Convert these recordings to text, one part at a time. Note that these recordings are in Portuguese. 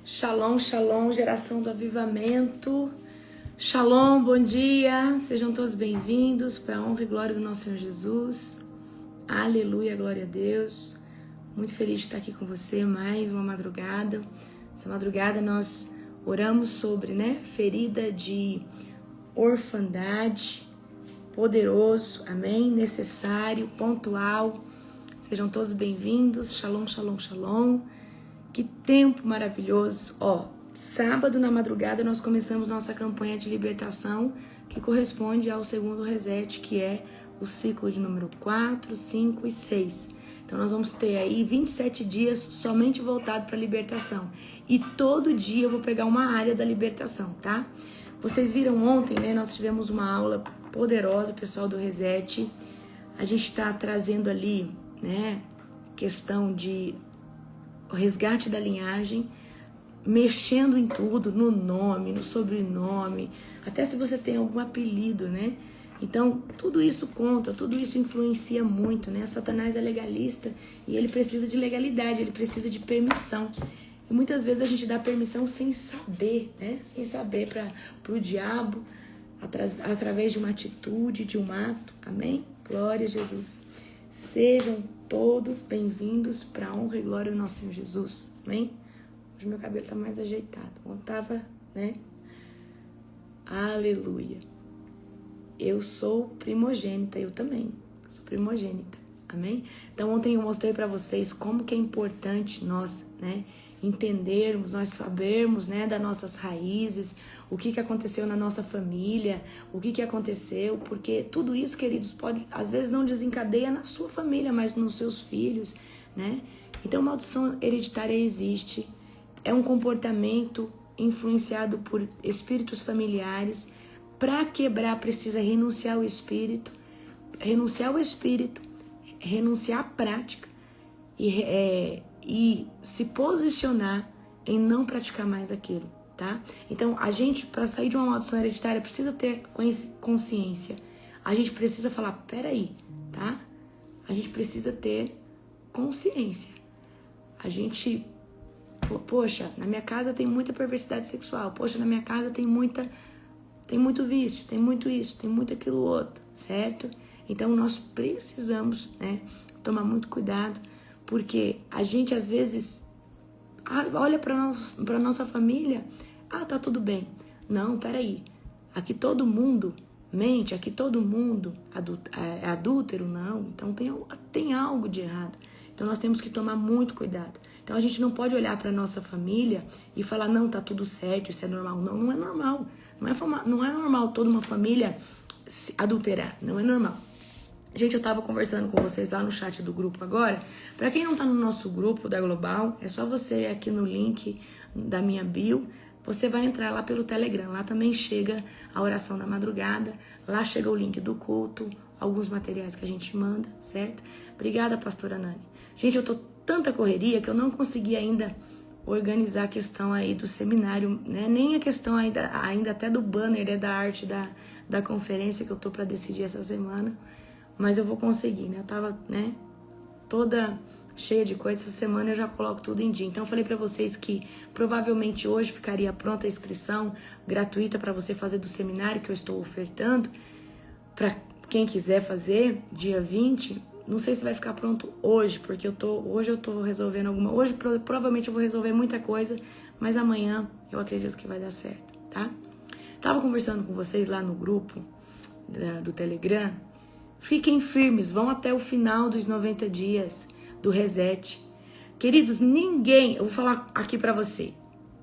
Shalom, shalom, geração do avivamento. Shalom, bom dia. Sejam todos bem-vindos para a honra e glória do nosso Senhor Jesus. Aleluia, glória a Deus. Muito feliz de estar aqui com você mais uma madrugada. Essa madrugada nós oramos sobre, ferida de orfandade, poderoso, amém? Necessário, pontual. Sejam todos bem-vindos. Shalom, shalom, shalom. Que tempo maravilhoso. Sábado na madrugada nós começamos nossa campanha de libertação, que corresponde ao segundo reset, que é o ciclo de número 4, 5 e 6. Então nós vamos ter aí 27 dias somente voltado para a libertação. E todo dia eu vou pegar uma área da libertação, tá? Vocês viram ontem, nós tivemos uma aula poderosa, pessoal do reset. A gente está trazendo ali, questão de o resgate da linhagem, mexendo em tudo, no nome, no sobrenome, até se você tem algum apelido, Então, tudo isso conta, tudo isso influencia muito, Satanás é legalista e ele precisa de legalidade, ele precisa de permissão. E muitas vezes a gente dá permissão sem saber, Sem saber para o diabo, através de uma atitude, de um ato. Amém? Glória a Jesus. Sejam todos bem-vindos para a honra e glória do nosso Senhor Jesus. Amém? Hoje meu cabelo tá mais ajeitado. Ontem tava, Aleluia. Eu sou primogênita, eu também. Sou primogênita. Amém? Então ontem eu mostrei para vocês como que é importante nós, entendermos, nós sabermos, das nossas raízes, o que aconteceu na nossa família, o que aconteceu, porque tudo isso, queridos, pode, às vezes não desencadeia na sua família, mas nos seus filhos, Então, maldição hereditária existe, é um comportamento influenciado por espíritos familiares. Para quebrar, precisa renunciar ao espírito, renunciar à prática e se posicionar em não praticar mais aquilo, tá? Então, a gente, para sair de uma maldição hereditária, precisa ter consciência. A gente precisa falar, peraí, tá? A gente precisa ter consciência. A gente, poxa, na minha casa tem muita perversidade sexual. Poxa, na minha casa tem muito vício, tem muito isso, tem muito aquilo outro, certo? Então, nós precisamos, tomar muito cuidado, porque a gente, às vezes, olha para nossa família, tá tudo bem. Não, peraí, aqui todo mundo mente, aqui todo mundo é adúltero, não. Então tem algo de errado. Então nós temos que tomar muito cuidado. Então a gente não pode olhar para nossa família e falar, não, tá tudo certo, isso é normal. Não, não é normal. Não é normal toda uma família se adulterar, não é normal. Gente, eu tava conversando com vocês lá no chat do grupo agora. Pra quem não tá no nosso grupo da Global, é só você ir aqui no link da minha bio. Você vai entrar lá pelo Telegram. Lá também chega a oração da madrugada. Lá chega o link do culto, alguns materiais que a gente manda, certo? Obrigada, pastora Nani. Gente, eu tô tanta correria que eu não consegui ainda organizar a questão aí do seminário, Nem a questão ainda até do banner, da arte da conferência que eu tô pra decidir essa semana. Mas eu vou conseguir, Eu tava, toda cheia de coisa. Essa semana eu já coloco tudo em dia. Então eu falei pra vocês que provavelmente hoje ficaria pronta a inscrição gratuita pra você fazer do seminário que eu estou ofertando. Pra quem quiser fazer, dia 20. Não sei se vai ficar pronto hoje, porque hoje eu tô resolvendo alguma... Hoje provavelmente eu vou resolver muita coisa, mas amanhã eu acredito que vai dar certo, tá? Tava conversando com vocês lá no grupo do Telegram. Fiquem firmes, vão até o final dos 90 dias do reset. Queridos, eu vou falar aqui pra você,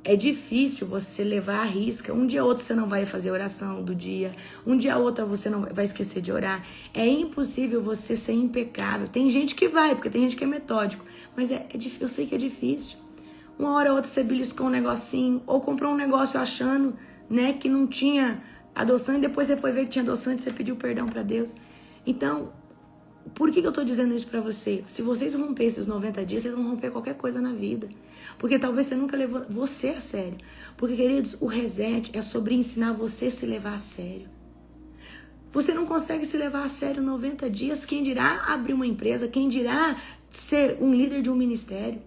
é difícil você levar à risca. Um dia ou outro você não vai fazer oração do dia, um dia ou outro você não vai esquecer de orar. É impossível você ser impecável. Tem gente que vai, porque tem gente que é metódico, mas eu sei que é difícil. Uma hora ou outra você beliscou um negocinho, ou comprou um negócio achando, que não tinha adoçante, depois você foi ver que tinha adoçante, você pediu perdão pra Deus. Então, por que eu tô dizendo isso pra você? Se vocês romperem esses 90 dias, vocês vão romper qualquer coisa na vida. Porque talvez você nunca levou você a sério. Porque, queridos, o reset é sobre ensinar você a se levar a sério. Você não consegue se levar a sério 90 dias. Quem dirá abrir uma empresa? Quem dirá ser um líder de um ministério?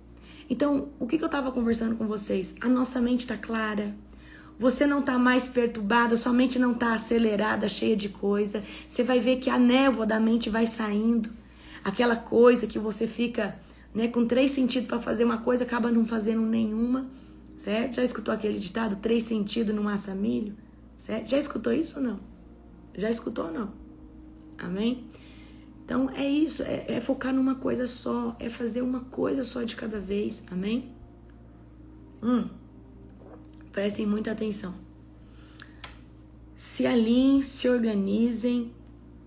Então, o que eu estava conversando com vocês? A nossa mente está clara. Você não está mais perturbada, sua mente não está acelerada, cheia de coisa. Você vai ver que a névoa da mente vai saindo. Aquela coisa que você fica, né, com 3 sentidos para fazer uma coisa, acaba não fazendo nenhuma, certo? Já escutou aquele ditado, 3 sentidos não assa milho? Certo? Já escutou isso ou não? Já escutou ou não? Amém? Então é isso, é focar numa coisa só, é fazer uma coisa só de cada vez, amém? Prestem muita atenção. Se alinhem, se organizem,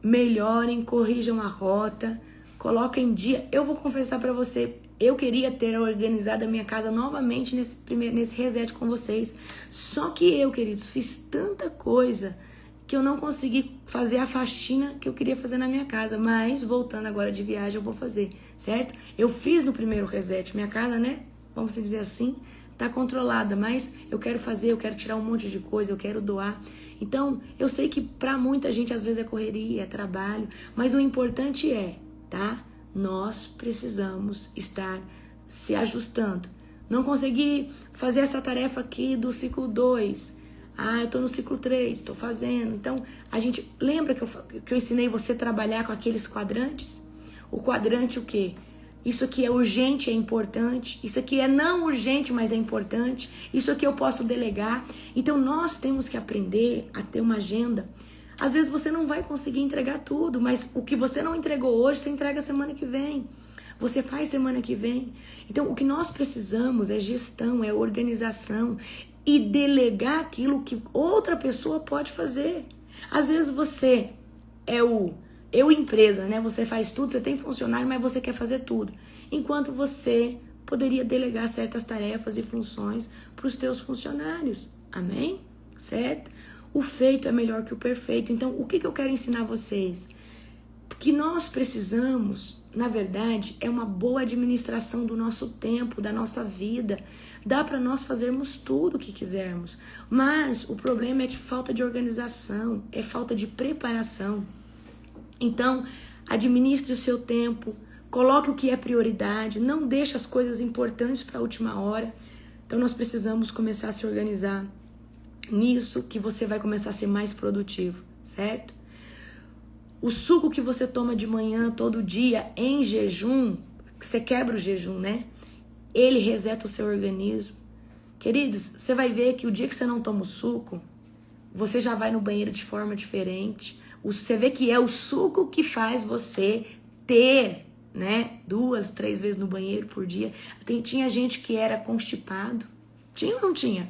melhorem, corrijam a rota, coloquem em dia. Eu vou confessar pra você, eu queria ter organizado a minha casa novamente nesse reset com vocês. Só que eu, queridos, fiz tanta coisa que eu não consegui fazer a faxina que eu queria fazer na minha casa. Mas, voltando agora de viagem, eu vou fazer, certo? Eu fiz no primeiro reset minha casa, né? Vamos dizer assim, tá controlada, mas eu quero fazer, eu quero tirar um monte de coisa, eu quero doar. Então, eu sei que pra muita gente às vezes é correria, é trabalho, mas o importante é, tá? Nós precisamos estar se ajustando. Não consegui fazer essa tarefa aqui do ciclo 2. Eu tô no ciclo 3, tô fazendo. Então, a gente lembra que eu ensinei você a trabalhar com aqueles quadrantes? O quadrante o quê? Isso aqui é urgente, é importante. Isso aqui é não urgente, mas é importante. Isso aqui eu posso delegar. Então, nós temos que aprender a ter uma agenda. Às vezes você não vai conseguir entregar tudo, mas o que você não entregou hoje, você entrega semana que vem. Você faz semana que vem. Então, o que nós precisamos é gestão, é organização e delegar aquilo que outra pessoa pode fazer. Às vezes você é empresa, né? Você faz tudo, você tem funcionário, mas você quer fazer tudo. Enquanto você poderia delegar certas tarefas e funções para os teus funcionários. Amém? Certo? O feito é melhor que o perfeito. Então, o que eu quero ensinar vocês? Que nós precisamos, na verdade, é uma boa administração do nosso tempo, da nossa vida. Dá para nós fazermos tudo o que quisermos. Mas o problema é que falta de organização, é falta de preparação. Então, administre o seu tempo, coloque o que é prioridade, não deixe as coisas importantes para a última hora. Então, nós precisamos começar a se organizar nisso, que você vai começar a ser mais produtivo, certo? O suco que você toma de manhã, todo dia, em jejum, você quebra o jejum, né? Ele reseta o seu organismo. Queridos, você vai ver que o dia que você não toma o suco, você já vai no banheiro de forma diferente. Você vê que é o suco que faz você ter, né, 2, 3 vezes no banheiro por dia. Tinha gente que era constipado. Tinha ou não tinha?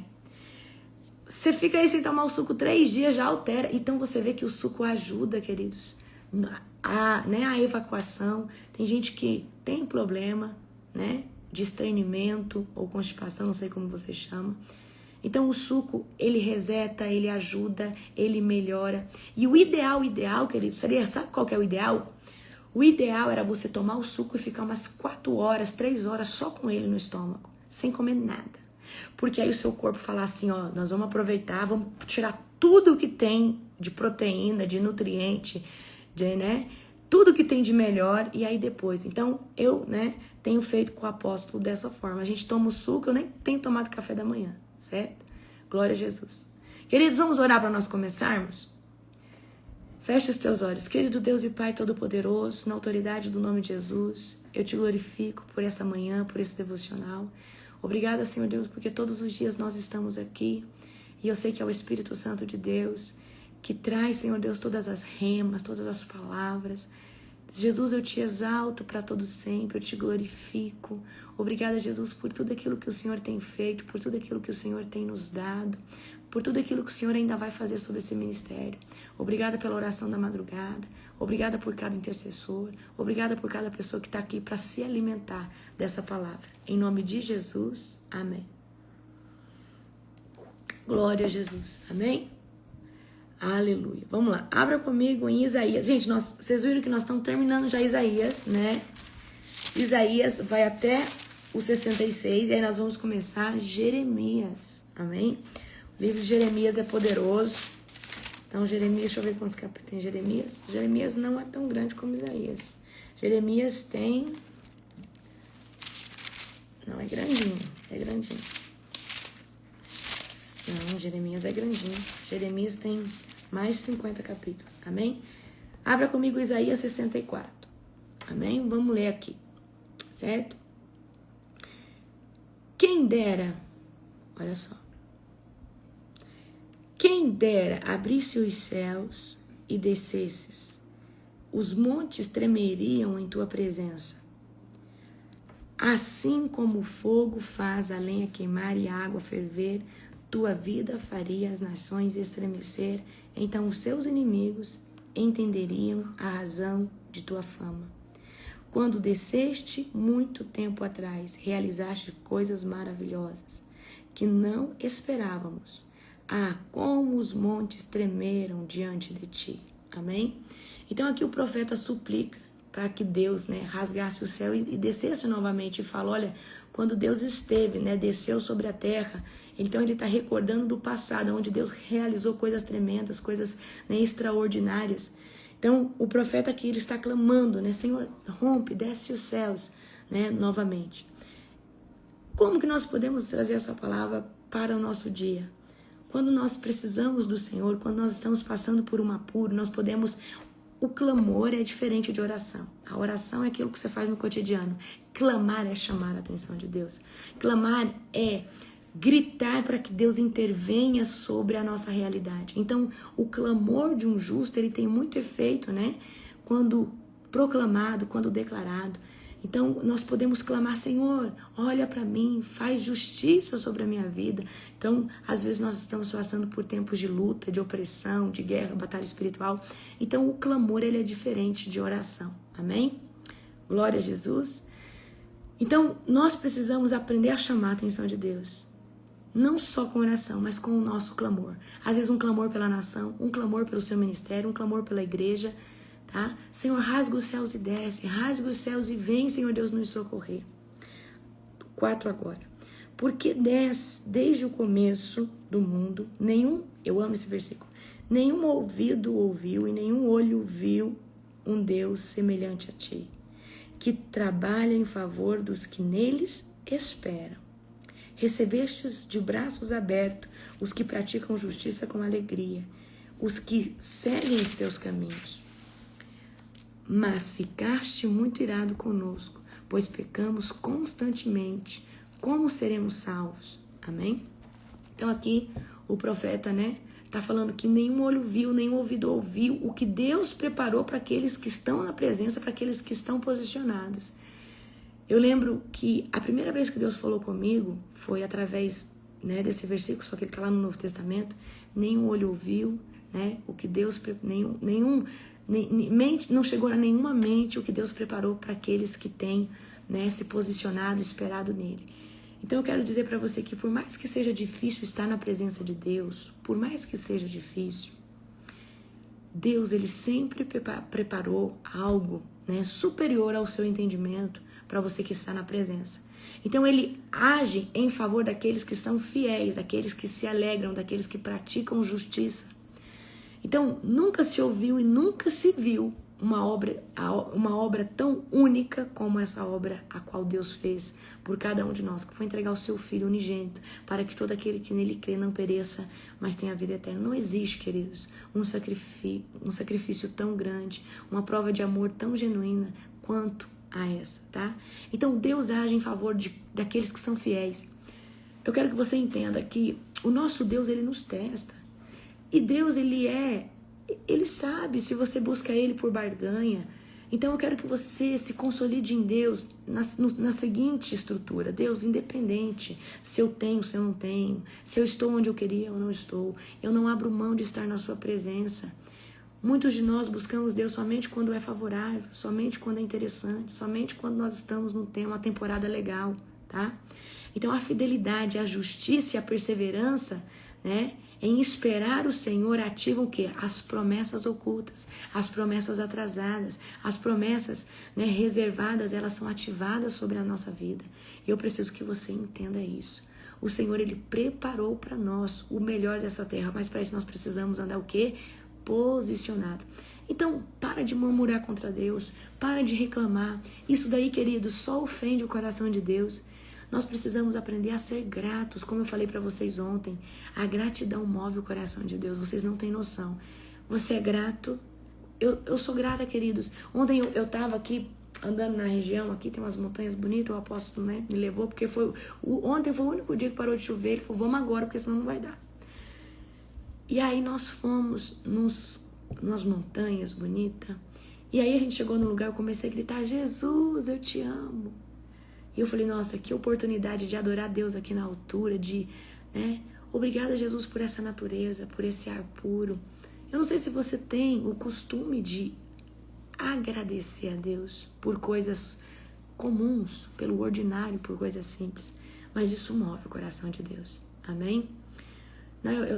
Você fica aí sem tomar o suco 3 dias, já altera. Então você vê que o suco ajuda, queridos, a evacuação. Tem gente que tem problema, né, de estranhamento ou constipação, não sei como você chama. Então o suco, ele reseta, ele ajuda, ele melhora. E o ideal, querido, seria, sabe qual que é o ideal? O ideal era você tomar o suco e ficar umas 4 horas, 3 horas só com ele no estômago, sem comer nada. Porque aí o seu corpo fala assim, ó, nós vamos aproveitar, vamos tirar tudo que tem de proteína, de nutriente, né? Tudo que tem de melhor e aí depois. Então, eu, né, tenho feito com o apóstolo dessa forma. A gente toma o suco, eu nem tenho tomado café da manhã, certo? Glória a Jesus. Queridos, vamos orar para nós começarmos? Feche os teus olhos. Querido Deus e Pai Todo-Poderoso, na autoridade do nome de Jesus, eu te glorifico por essa manhã, por esse devocional. Obrigada, Senhor Deus, porque todos os dias nós estamos aqui e eu sei que é o Espírito Santo de Deus que traz, Senhor Deus, todas as remas, todas as palavras. Jesus, eu te exalto para todo sempre, eu te glorifico. Obrigada, Jesus, por tudo aquilo que o Senhor tem feito, por tudo aquilo que o Senhor tem nos dado, por tudo aquilo que o Senhor ainda vai fazer sobre esse ministério. Obrigada pela oração da madrugada, obrigada por cada intercessor, obrigada por cada pessoa que está aqui para se alimentar dessa palavra. Em nome de Jesus, amém. Glória a Jesus, amém? Aleluia. Vamos lá, abra comigo em Isaías. Gente, vocês viram que nós estamos terminando já Isaías, né? Isaías vai até o 66 e aí nós vamos começar Jeremias, amém? O livro de Jeremias é poderoso. Então, Jeremias, deixa eu ver quantos capítulos tem Jeremias. Jeremias não é tão grande como Isaías. Jeremias tem Não, é grandinho. É grandinho. Não, Jeremias é grandinho. Jeremias tem mais de 50 capítulos. Amém? Abra comigo Isaías 64. Amém? Vamos ler aqui. Certo? Quem dera, olha só. Quem dera abrisse os céus e descesses. Os montes tremeriam em tua presença. Assim como o fogo faz a lenha queimar e a água ferver, tua vida faria as nações estremecer, então os seus inimigos entenderiam a razão de tua fama. Quando desceste muito tempo atrás, realizaste coisas maravilhosas que não esperávamos. Ah, como os montes tremeram diante de ti. Amém? Então aqui o profeta suplica para que Deus, rasgasse o céu e descesse novamente. E fala, olha, quando Deus esteve, desceu sobre a terra, então ele está recordando do passado, onde Deus realizou coisas tremendas, coisas extraordinárias. Então o profeta aqui ele está clamando, Senhor, rompe, desce os céus, novamente. Como que nós podemos trazer essa palavra para o nosso dia? Quando nós precisamos do Senhor, quando nós estamos passando por um apuro, nós podemos... O clamor é diferente de oração. A oração é aquilo que você faz no cotidiano. Clamar é chamar a atenção de Deus. Clamar é gritar para que Deus intervenha sobre a nossa realidade. Então, o clamor de um justo, ele tem muito efeito, quando proclamado, quando declarado. Então, nós podemos clamar, Senhor, olha para mim, faz justiça sobre a minha vida. Então, às vezes nós estamos passando por tempos de luta, de opressão, de guerra, batalha espiritual. Então, o clamor, ele é diferente de oração. Amém? Glória a Jesus. Então, nós precisamos aprender a chamar a atenção de Deus. Não só com oração, mas com o nosso clamor. Às vezes um clamor pela nação, um clamor pelo seu ministério, um clamor pela igreja. Tá? Senhor, rasga os céus e desce, rasga os céus e vem, Senhor Deus, nos socorrer. 4 agora. Porque desde o começo do mundo, eu amo esse versículo, nenhum ouvido ouviu e nenhum olho viu um Deus semelhante a ti, que trabalha em favor dos que neles esperam. Recebestes de braços abertos os que praticam justiça com alegria, os que seguem os teus caminhos. Mas ficaste muito irado conosco, pois pecamos constantemente. Como seremos salvos? Amém? Então aqui o profeta, tá falando que nenhum olho viu, nenhum ouvido ouviu o que Deus preparou para aqueles que estão na presença, para aqueles que estão posicionados. Eu lembro que a primeira vez que Deus falou comigo foi através, desse versículo, só que ele está lá no Novo Testamento. Nenhum olho ouviu, o que Deus não chegou a nenhuma mente o que Deus preparou para aqueles que têm se posicionado, esperado nele. Então eu quero dizer para você que por mais que seja difícil estar na presença de Deus, por mais que seja difícil, Deus ele sempre preparou algo superior ao seu entendimento para você que está na presença. Então ele age em favor daqueles que são fiéis, daqueles que se alegram, daqueles que praticam justiça. Então, nunca se ouviu e nunca se viu uma obra tão única como essa obra a qual Deus fez por cada um de nós, que foi entregar o seu Filho unigênito, para que todo aquele que nele crê não pereça, mas tenha vida eterna. Não existe, queridos, um sacrifício tão grande, uma prova de amor tão genuína quanto a essa, tá? Então, Deus age em favor daqueles que são fiéis. Eu quero que você entenda que o nosso Deus, ele nos testa. E Deus, ele sabe se você busca ele por barganha. Então eu quero que você se consolide em Deus na seguinte estrutura. Deus, independente se eu tenho, se eu não tenho, se eu estou onde eu queria ou não estou, eu não abro mão de estar na sua presença. Muitos de nós buscamos Deus somente quando é favorável, somente quando é interessante, somente quando nós estamos numa temporada legal, tá? Então a fidelidade, a justiça e a perseverança, em esperar o Senhor ativam o quê? As promessas ocultas, as promessas atrasadas, as promessas reservadas, elas são ativadas sobre a nossa vida. Eu preciso que você entenda isso. O Senhor, ele preparou para nós o melhor dessa terra, mas para isso nós precisamos andar o quê? Posicionado. Então, para de murmurar contra Deus, para de reclamar. Isso daí, querido, só ofende o coração de Deus. Nós precisamos aprender a ser gratos, como eu falei para vocês ontem. A gratidão move o coração de Deus, vocês não têm noção. Você é grato? Eu sou grata, queridos. Ontem eu estava aqui andando na região, aqui tem umas montanhas bonitas, o apóstolo, né, me levou, porque ontem foi o único dia que parou de chover. Ele falou, vamos agora, porque senão não vai dar. E aí nós fomos nas montanhas bonitas. E aí a gente chegou no lugar, eu comecei a gritar, Jesus, eu te amo. E eu falei, nossa, que oportunidade de adorar Deus aqui na altura, obrigada, Jesus, por essa natureza, por esse ar puro. Eu não sei se você tem o costume de agradecer a Deus por coisas comuns, pelo ordinário, por coisas simples. Mas isso move o coração de Deus. Amém?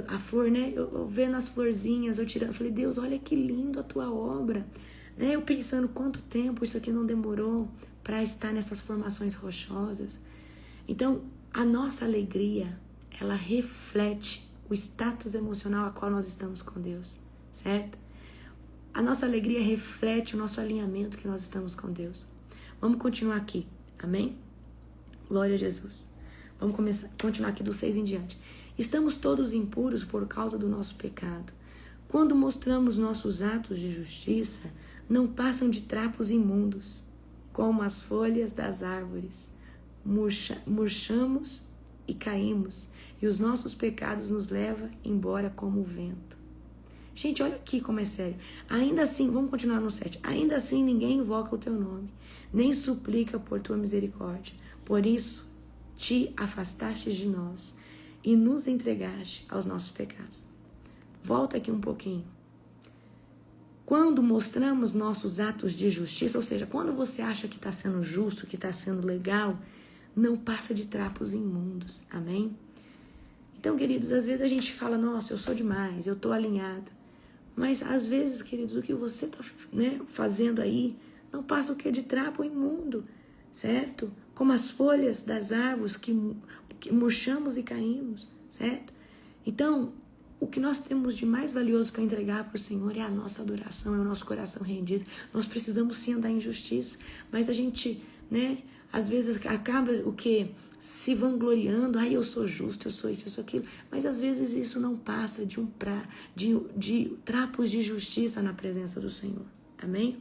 A flor, né? Eu vendo as florzinhas, eu falei, Deus, olha que lindo a tua obra. Eu pensando quanto tempo isso aqui não demorou para estar nessas formações rochosas. Então, a nossa alegria, ela reflete o status emocional a qual nós estamos com Deus, certo? A nossa alegria reflete o nosso alinhamento que nós estamos com Deus. Vamos continuar aqui, amém? Glória a Jesus. Vamos continuar aqui do 6 em diante. Estamos todos impuros por causa do nosso pecado. Quando mostramos nossos atos de justiça, não passam de trapos imundos, como as folhas das árvores. Murchamos e caímos, e os nossos pecados nos levam embora como o vento. Gente, olha aqui como é sério. Ainda assim, vamos continuar no 7. Ainda assim ninguém invoca o teu nome, nem suplica por tua misericórdia. Por isso, te afastaste de nós e nos entregaste aos nossos pecados. Volta aqui um pouquinho. Quando mostramos nossos atos de justiça, ou seja, quando você acha que está sendo justo, que está sendo legal, não passa de trapos imundos. Amém? Então, queridos, às vezes a gente fala, nossa, eu sou demais, eu estou alinhado. Mas, às vezes, queridos, o que você está fazendo aí não passa o que de trapo imundo, certo? Como as folhas das árvores que murchamos e caímos, certo? Então, o que nós temos de mais valioso para entregar para o Senhor é a nossa adoração, é o nosso coração rendido. Nós precisamos sim andar em justiça, mas a gente, às vezes acaba o quê? Se vangloriando, eu sou justo, eu sou isso, eu sou aquilo. Mas às vezes isso não passa de trapos de justiça na presença do Senhor. Amém?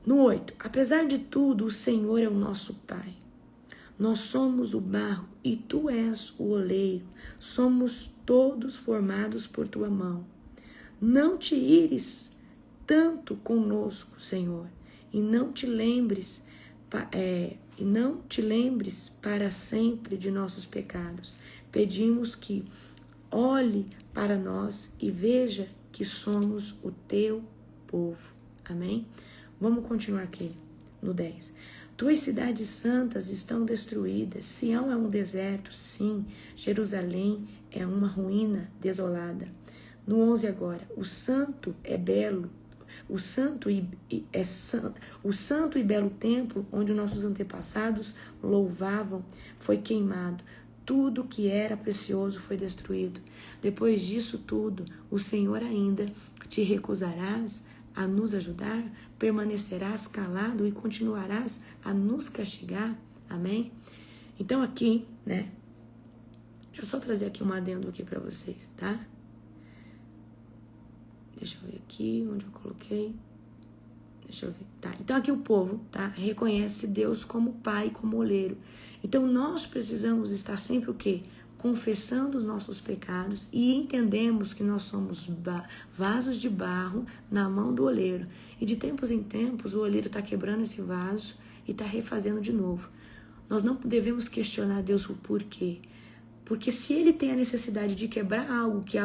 No 8, apesar de tudo, o Senhor é o nosso Pai. Nós somos o barro e tu és o oleiro. Somos todos formados por tua mão. Não te ires tanto conosco, Senhor, e não te lembres para sempre de nossos pecados. Pedimos que olhe para nós e veja que somos o teu povo. Amém? Vamos continuar aqui no 10. Tuas cidades santas estão destruídas. Sião é um deserto, sim. Jerusalém é uma ruína desolada. No 11 agora. O santo é belo. O santo e belo templo onde nossos antepassados louvavam foi queimado. Tudo que era precioso foi destruído. Depois disso tudo, o Senhor ainda te recusarás a nos ajudar? Permanecerás calado e continuarás a nos castigar? Amém? Então aqui, deixa eu só trazer aqui um adendo aqui para vocês, tá? Deixa eu ver aqui onde eu coloquei. Deixa eu ver. Tá. Então aqui o povo, tá? Reconhece Deus como Pai, como oleiro. Então nós precisamos estar sempre o quê? Confessando os nossos pecados e entendemos que nós somos vasos de barro na mão do oleiro. E de tempos em tempos o oleiro está quebrando esse vaso e está refazendo de novo. Nós não devemos questionar Deus o porquê. Porque se ele tem a necessidade de quebrar algo que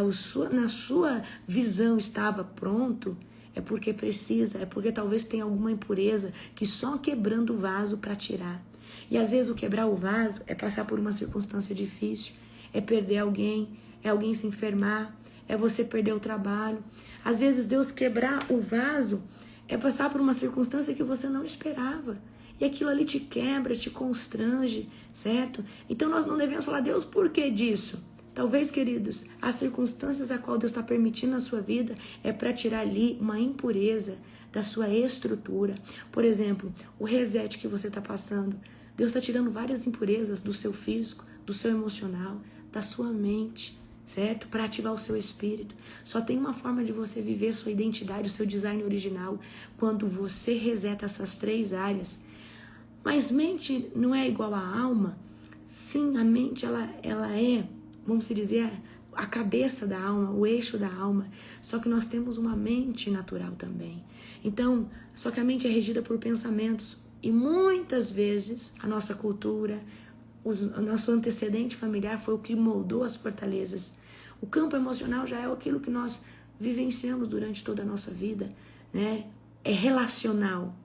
na sua visão estava pronto, é porque precisa, é porque talvez tenha alguma impureza que só quebrando o vaso para tirar. E às vezes o quebrar o vaso é passar por uma circunstância difícil, é perder alguém, é alguém se enfermar, é você perder o trabalho. Às vezes Deus quebrar o vaso é passar por uma circunstância que você não esperava. E aquilo ali te quebra, te constrange, certo? Então nós não devemos falar, Deus, por que disso? Talvez, queridos, as circunstâncias a qual Deus está permitindo na sua vida é para tirar ali uma impureza da sua estrutura. Por exemplo, o reset que você está passando, Deus está tirando várias impurezas do seu físico, do seu emocional, da sua mente, certo? Para ativar o seu espírito. Só tem uma forma de você viver sua identidade, o seu design original, quando você reseta essas 3 áreas. Mas mente não é igual à alma? Sim, a mente ela é, vamos dizer, a cabeça da alma, o eixo da alma. Só que nós temos uma mente natural também. Então, só que a mente é regida por pensamentos. E muitas vezes a nossa cultura, o nosso antecedente familiar foi o que moldou as fortalezas. O campo emocional já é aquilo que nós vivenciamos durante toda a nossa vida, né? É relacional.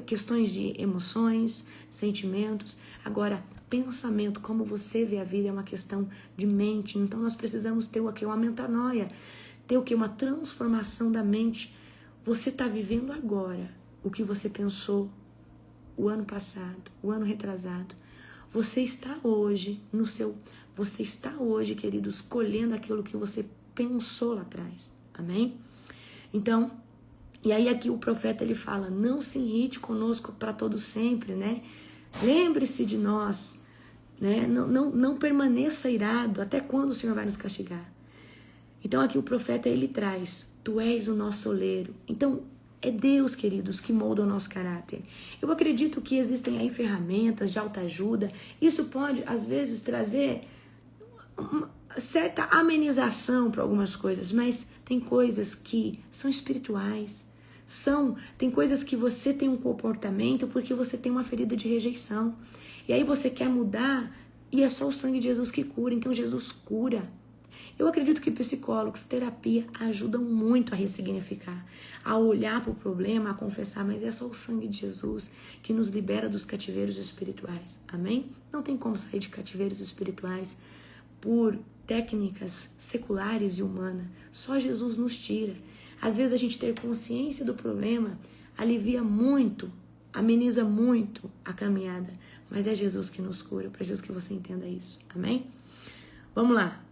Questões de emoções, sentimentos. Agora, pensamento, como você vê a vida, é uma questão de mente. Então, nós precisamos ter o quê? Uma metanoia. Ter o quê? Uma transformação da mente. Você está vivendo agora o que você pensou o ano passado, o ano retrasado. Você está hoje queridos, colhendo aquilo que você pensou lá atrás. Amém? Então, e aí aqui o profeta ele fala, não se irrite conosco para todo sempre, né? Lembre-se de nós, né? Não permaneça irado, até quando o Senhor vai nos castigar? Então aqui o profeta ele traz, tu és o nosso oleiro. Então é Deus, queridos, que molda o nosso caráter. Eu acredito que existem aí ferramentas de autoajuda. Isso pode, às vezes, trazer uma certa amenização para algumas coisas, mas tem coisas que são espirituais. Tem coisas que você tem um comportamento porque você tem uma ferida de rejeição. E aí você quer mudar e é só o sangue de Jesus que cura. Então Jesus cura. Eu acredito que psicólogos, terapia ajudam muito a ressignificar, a olhar para o problema, a confessar, mas é só o sangue de Jesus que nos libera dos cativeiros espirituais. Amém? Não tem como sair de cativeiros espirituais por técnicas seculares e humanas. Só Jesus nos tira. Às vezes a gente ter consciência do problema alivia muito, ameniza muito a caminhada, mas é Jesus que nos cura. Eu preciso que você entenda isso. Amém? Vamos lá.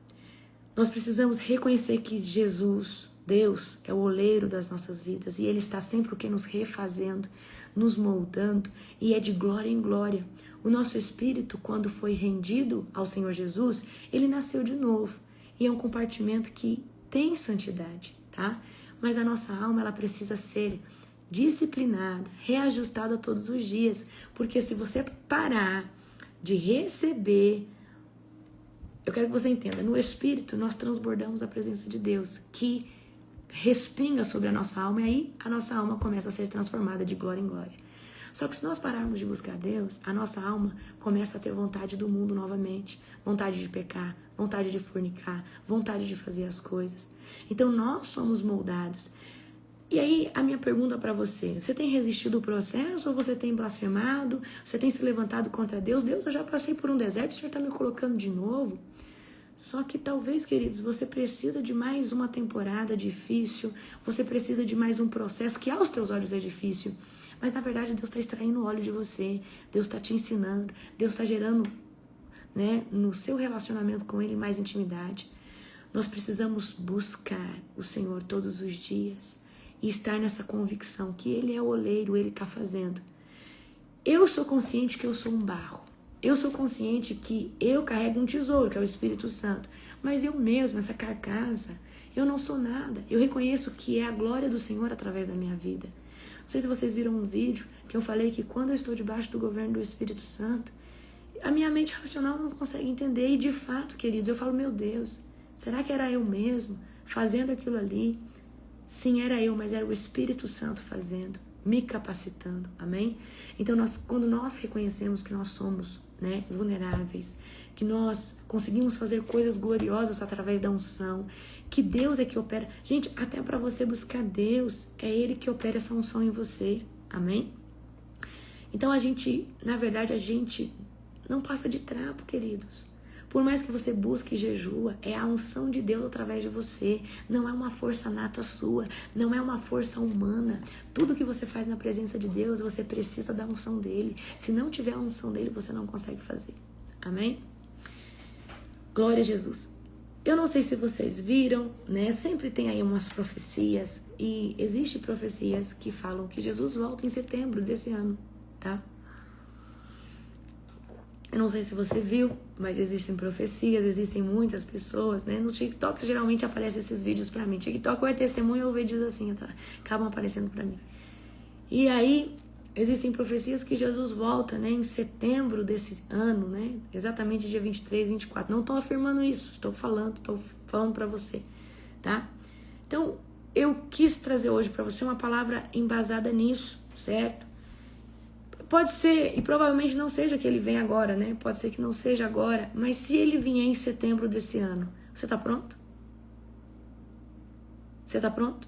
Nós precisamos reconhecer que Jesus, Deus, é o oleiro das nossas vidas e Ele está sempre o que nos refazendo, nos moldando e é de glória em glória. O nosso espírito, quando foi rendido ao Senhor Jesus, ele nasceu de novo e é um compartimento que tem santidade, tá? Mas a nossa alma, ela precisa ser disciplinada, reajustada todos os dias, porque se você parar de receber, eu quero que você entenda, no Espírito nós transbordamos a presença de Deus, que respinga sobre a nossa alma, e aí a nossa alma começa a ser transformada de glória em glória. Só que se nós pararmos de buscar Deus, a nossa alma começa a ter vontade do mundo novamente, vontade de pecar, vontade de fornicar, vontade de fazer as coisas. Então nós somos moldados. E aí a minha pergunta para você, você tem resistido ao processo ou você tem blasfemado? Você tem se levantado contra Deus? Deus, eu já passei por um deserto, o Senhor está me colocando de novo? Só que talvez, queridos, você precisa de mais uma temporada difícil, você precisa de mais um processo que aos teus olhos é difícil, mas na verdade Deus está extraindo óleo de você, Deus está te ensinando, Deus está gerando, né, no seu relacionamento com Ele mais intimidade. Nós precisamos buscar o Senhor todos os dias e estar nessa convicção que Ele é o oleiro, Ele está fazendo. Eu sou consciente que eu sou um barro. Eu sou consciente que eu carrego um tesouro, que é o Espírito Santo. Mas eu mesma, essa carcaça, eu não sou nada. Eu reconheço que é a glória do Senhor através da minha vida. Não sei se vocês viram um vídeo que eu falei que quando eu estou debaixo do governo do Espírito Santo, a minha mente racional não consegue entender. E de fato, queridos, eu falo, meu Deus, será que era eu mesmo fazendo aquilo ali? Sim, era eu, mas era o Espírito Santo fazendo, me capacitando, amém? Então, quando nós reconhecemos que nós somos, né, vulneráveis, que nós conseguimos fazer coisas gloriosas através da unção, que Deus é que opera. Gente, até para você buscar Deus, é Ele que opera essa unção em você, amém? Então, na verdade, a gente não passa de trapo, queridos. Por mais que você busque e jejua, é a unção de Deus através de você. Não é uma força nata sua, não é uma força humana. Tudo que você faz na presença de Deus, você precisa da unção dele. Se não tiver a unção dele, você não consegue fazer. Amém? Glória a Jesus. Eu não sei se vocês viram, né? Sempre tem aí umas profecias. E existem profecias que falam que Jesus volta em setembro desse ano, tá? Eu não sei se você viu, mas existem profecias, existem muitas pessoas, né? No TikTok geralmente aparecem esses vídeos pra mim. TikTok ou é testemunho ou vídeos assim, tá? Acabam aparecendo pra mim. E aí, existem profecias que Jesus volta, né? Em setembro desse ano, né? Exatamente dia 23, 24. Não estou afirmando isso, estou falando pra você, tá? Então, eu quis trazer hoje pra você uma palavra embasada nisso, certo? Pode ser, e provavelmente não seja que ele venha agora, né? Pode ser que não seja agora, mas se ele vier em setembro desse ano, você tá pronto? Você tá pronto?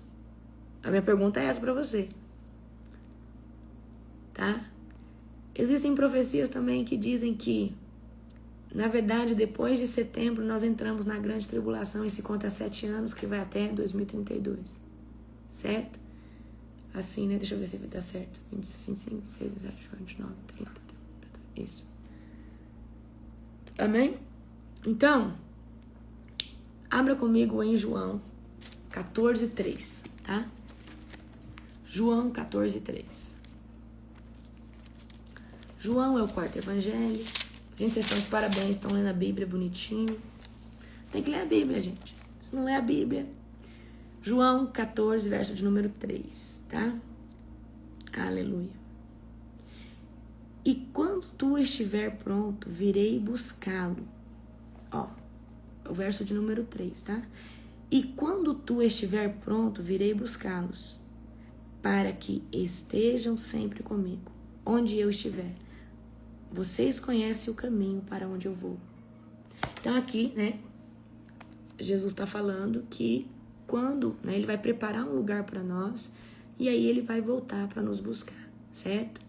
A minha pergunta é essa pra você. Tá? Existem profecias também que dizem que, na verdade, depois de setembro, nós entramos na grande tribulação e se conta 7 anos, que vai até 2032. Certo? Assim, né? Deixa eu ver se vai dar certo. 25, 26, 27, 29, 30. Isso. Amém? Então, abra comigo em João 14:3, tá? João 14:3. João é o 4º evangelho. Gente, vocês estão de parabéns, estão lendo a Bíblia bonitinho. Tem que ler a Bíblia, gente. Se não ler a Bíblia... João 14, verso de número 3, tá? Aleluia. E quando tu estiver pronto, virei buscá-lo. Ó, o verso de número 3, tá? E quando tu estiver pronto, virei buscá-los, para que estejam sempre comigo, onde eu estiver. Vocês conhecem o caminho para onde eu vou. Então aqui, né, Jesus está falando que quando, né, ele vai preparar um lugar para nós e aí ele vai voltar para nos buscar, certo?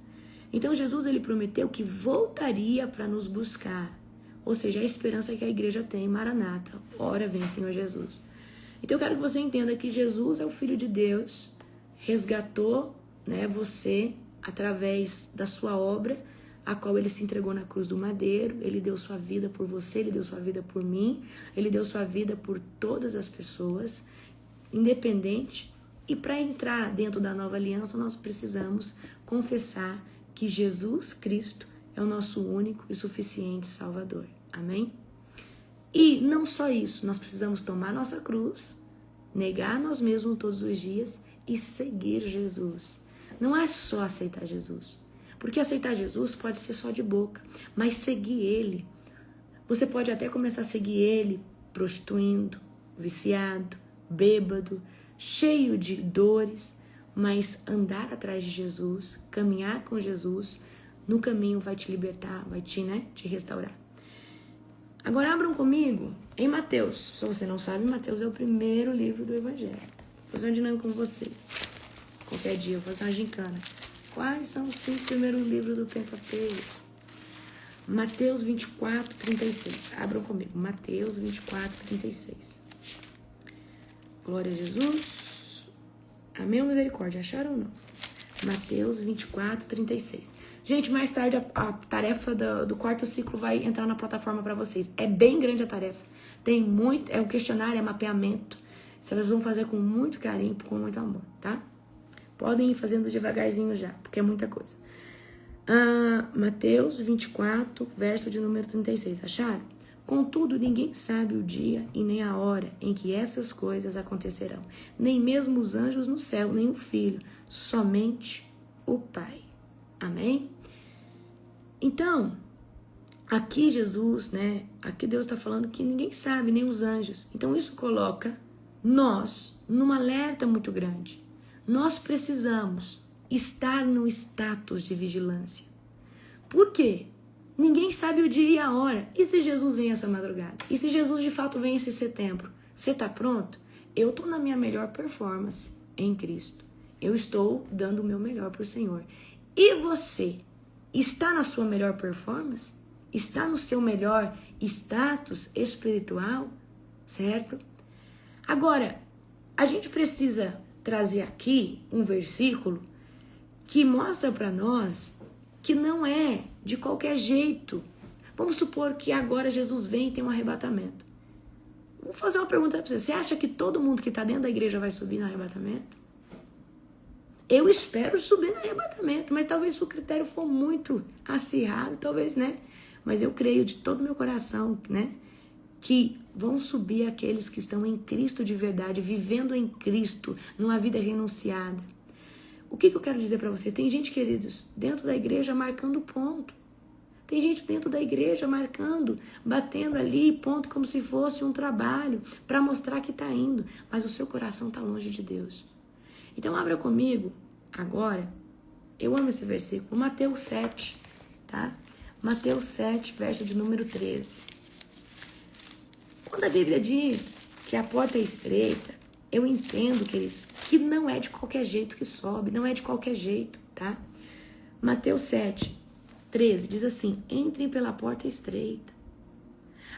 Então Jesus, ele prometeu que voltaria para nos buscar, ou seja, a esperança que a igreja tem, Maranata, ora vem Senhor Jesus. Então eu quero que você entenda que Jesus é o Filho de Deus, resgatou, né, você através da sua obra, a qual ele se entregou na cruz do madeiro, ele deu sua vida por você, ele deu sua vida por mim, ele deu sua vida por todas as pessoas, independente. E para entrar dentro da nova aliança, nós precisamos confessar que Jesus Cristo é o nosso único e suficiente Salvador. Amém? E não só isso, nós precisamos tomar nossa cruz, negar nós mesmos todos os dias e seguir Jesus. Não é só aceitar Jesus. Porque aceitar Jesus pode ser só de boca, mas seguir ele. Você pode até começar a seguir ele prostituindo, viciado, bêbado, cheio de dores, mas andar atrás de Jesus, caminhar com Jesus, no caminho vai te libertar, vai te restaurar. Agora abram comigo em Mateus. Se você não sabe, Mateus é o primeiro livro do Evangelho. Vou fazer uma dinâmica com vocês. Qualquer dia eu vou fazer uma gincana. Quais são os 5 primeiros livros do Pentateuco? Mateus 24:36. Abram comigo. Mateus 24:36. Glória a Jesus. Amém ou misericórdia? Acharam ou não? Mateus 24:36. Gente, mais tarde a tarefa do 4º ciclo vai entrar na plataforma para vocês. É bem grande a tarefa. Tem muito, é um questionário, é mapeamento. Vocês vão fazer com muito carinho, com muito amor, tá? Podem ir fazendo devagarzinho já, porque é muita coisa. Mateus 24, verso de número 36. Acharam? Contudo, ninguém sabe o dia e nem a hora em que essas coisas acontecerão. Nem mesmo os anjos no céu, nem o Filho. Somente o Pai. Amém? Então, aqui Jesus, né? Aqui Deus está falando que ninguém sabe, nem os anjos. Então isso coloca nós num alerta muito grande. Nós precisamos estar no status de vigilância. Por quê? Ninguém sabe o dia e a hora. E se Jesus vem essa madrugada? E se Jesus de fato vem esse setembro? Você está pronto? Eu estou na minha melhor performance em Cristo. Eu estou dando o meu melhor para o Senhor. E você? Está na sua melhor performance? Está no seu melhor status espiritual? Certo? Agora, a gente precisa trazer aqui um versículo que mostra para nós que não é de qualquer jeito. Vamos supor que agora Jesus vem e tem um arrebatamento. Vou fazer uma pergunta para você. Você acha que todo mundo que está dentro da igreja vai subir no arrebatamento? Eu espero subir no arrebatamento, mas talvez se o critério for muito acirrado, talvez, né? Mas eu creio de todo o meu coração, né? Que vão subir aqueles que estão em Cristo de verdade, vivendo em Cristo, numa vida renunciada. O que eu quero dizer para você? Tem gente, queridos, dentro da igreja marcando ponto. Tem gente dentro da igreja marcando, batendo ali ponto como se fosse um trabalho para mostrar que está indo, mas o seu coração está longe de Deus. Então abra comigo agora, eu amo esse versículo, Mateus 7, tá? Mateus 7, verso de número 13. Quando a Bíblia diz que a porta é estreita, eu entendo, queridos, que não é de qualquer jeito que sobe, não é de qualquer jeito, tá? Mateus 7, 13 diz assim: entrem pela porta estreita.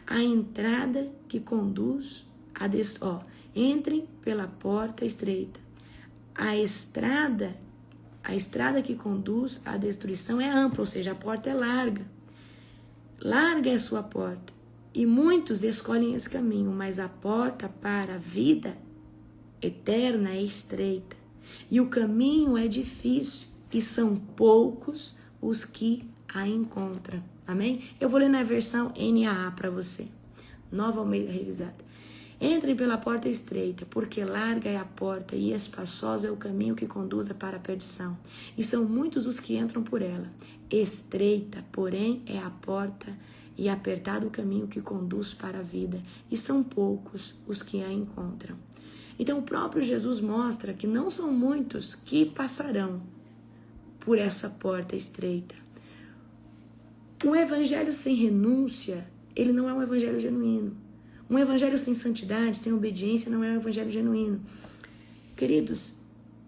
A entrada que conduz entrem pela porta estreita. A estrada que conduz à destruição é ampla, ou seja, a porta é larga. Larga é a sua porta. E muitos escolhem esse caminho, mas a porta para a vida eterna é estreita. E o caminho é difícil, e são poucos os que a encontra. Amém? Eu vou ler na versão NAA para você. Nova Almeida Revisada. Entrem pela porta estreita, porque larga é a porta e espaçoso é o caminho que conduz para a perdição. E são muitos os que entram por ela. Estreita, porém, é a porta e apertado o caminho que conduz para a vida. E são poucos os que a encontram. Então o próprio Jesus mostra que não são muitos que passarão por essa porta estreita. Um evangelho sem renúncia, ele não é um evangelho genuíno. Um evangelho sem santidade, sem obediência, não é um evangelho genuíno. Queridos,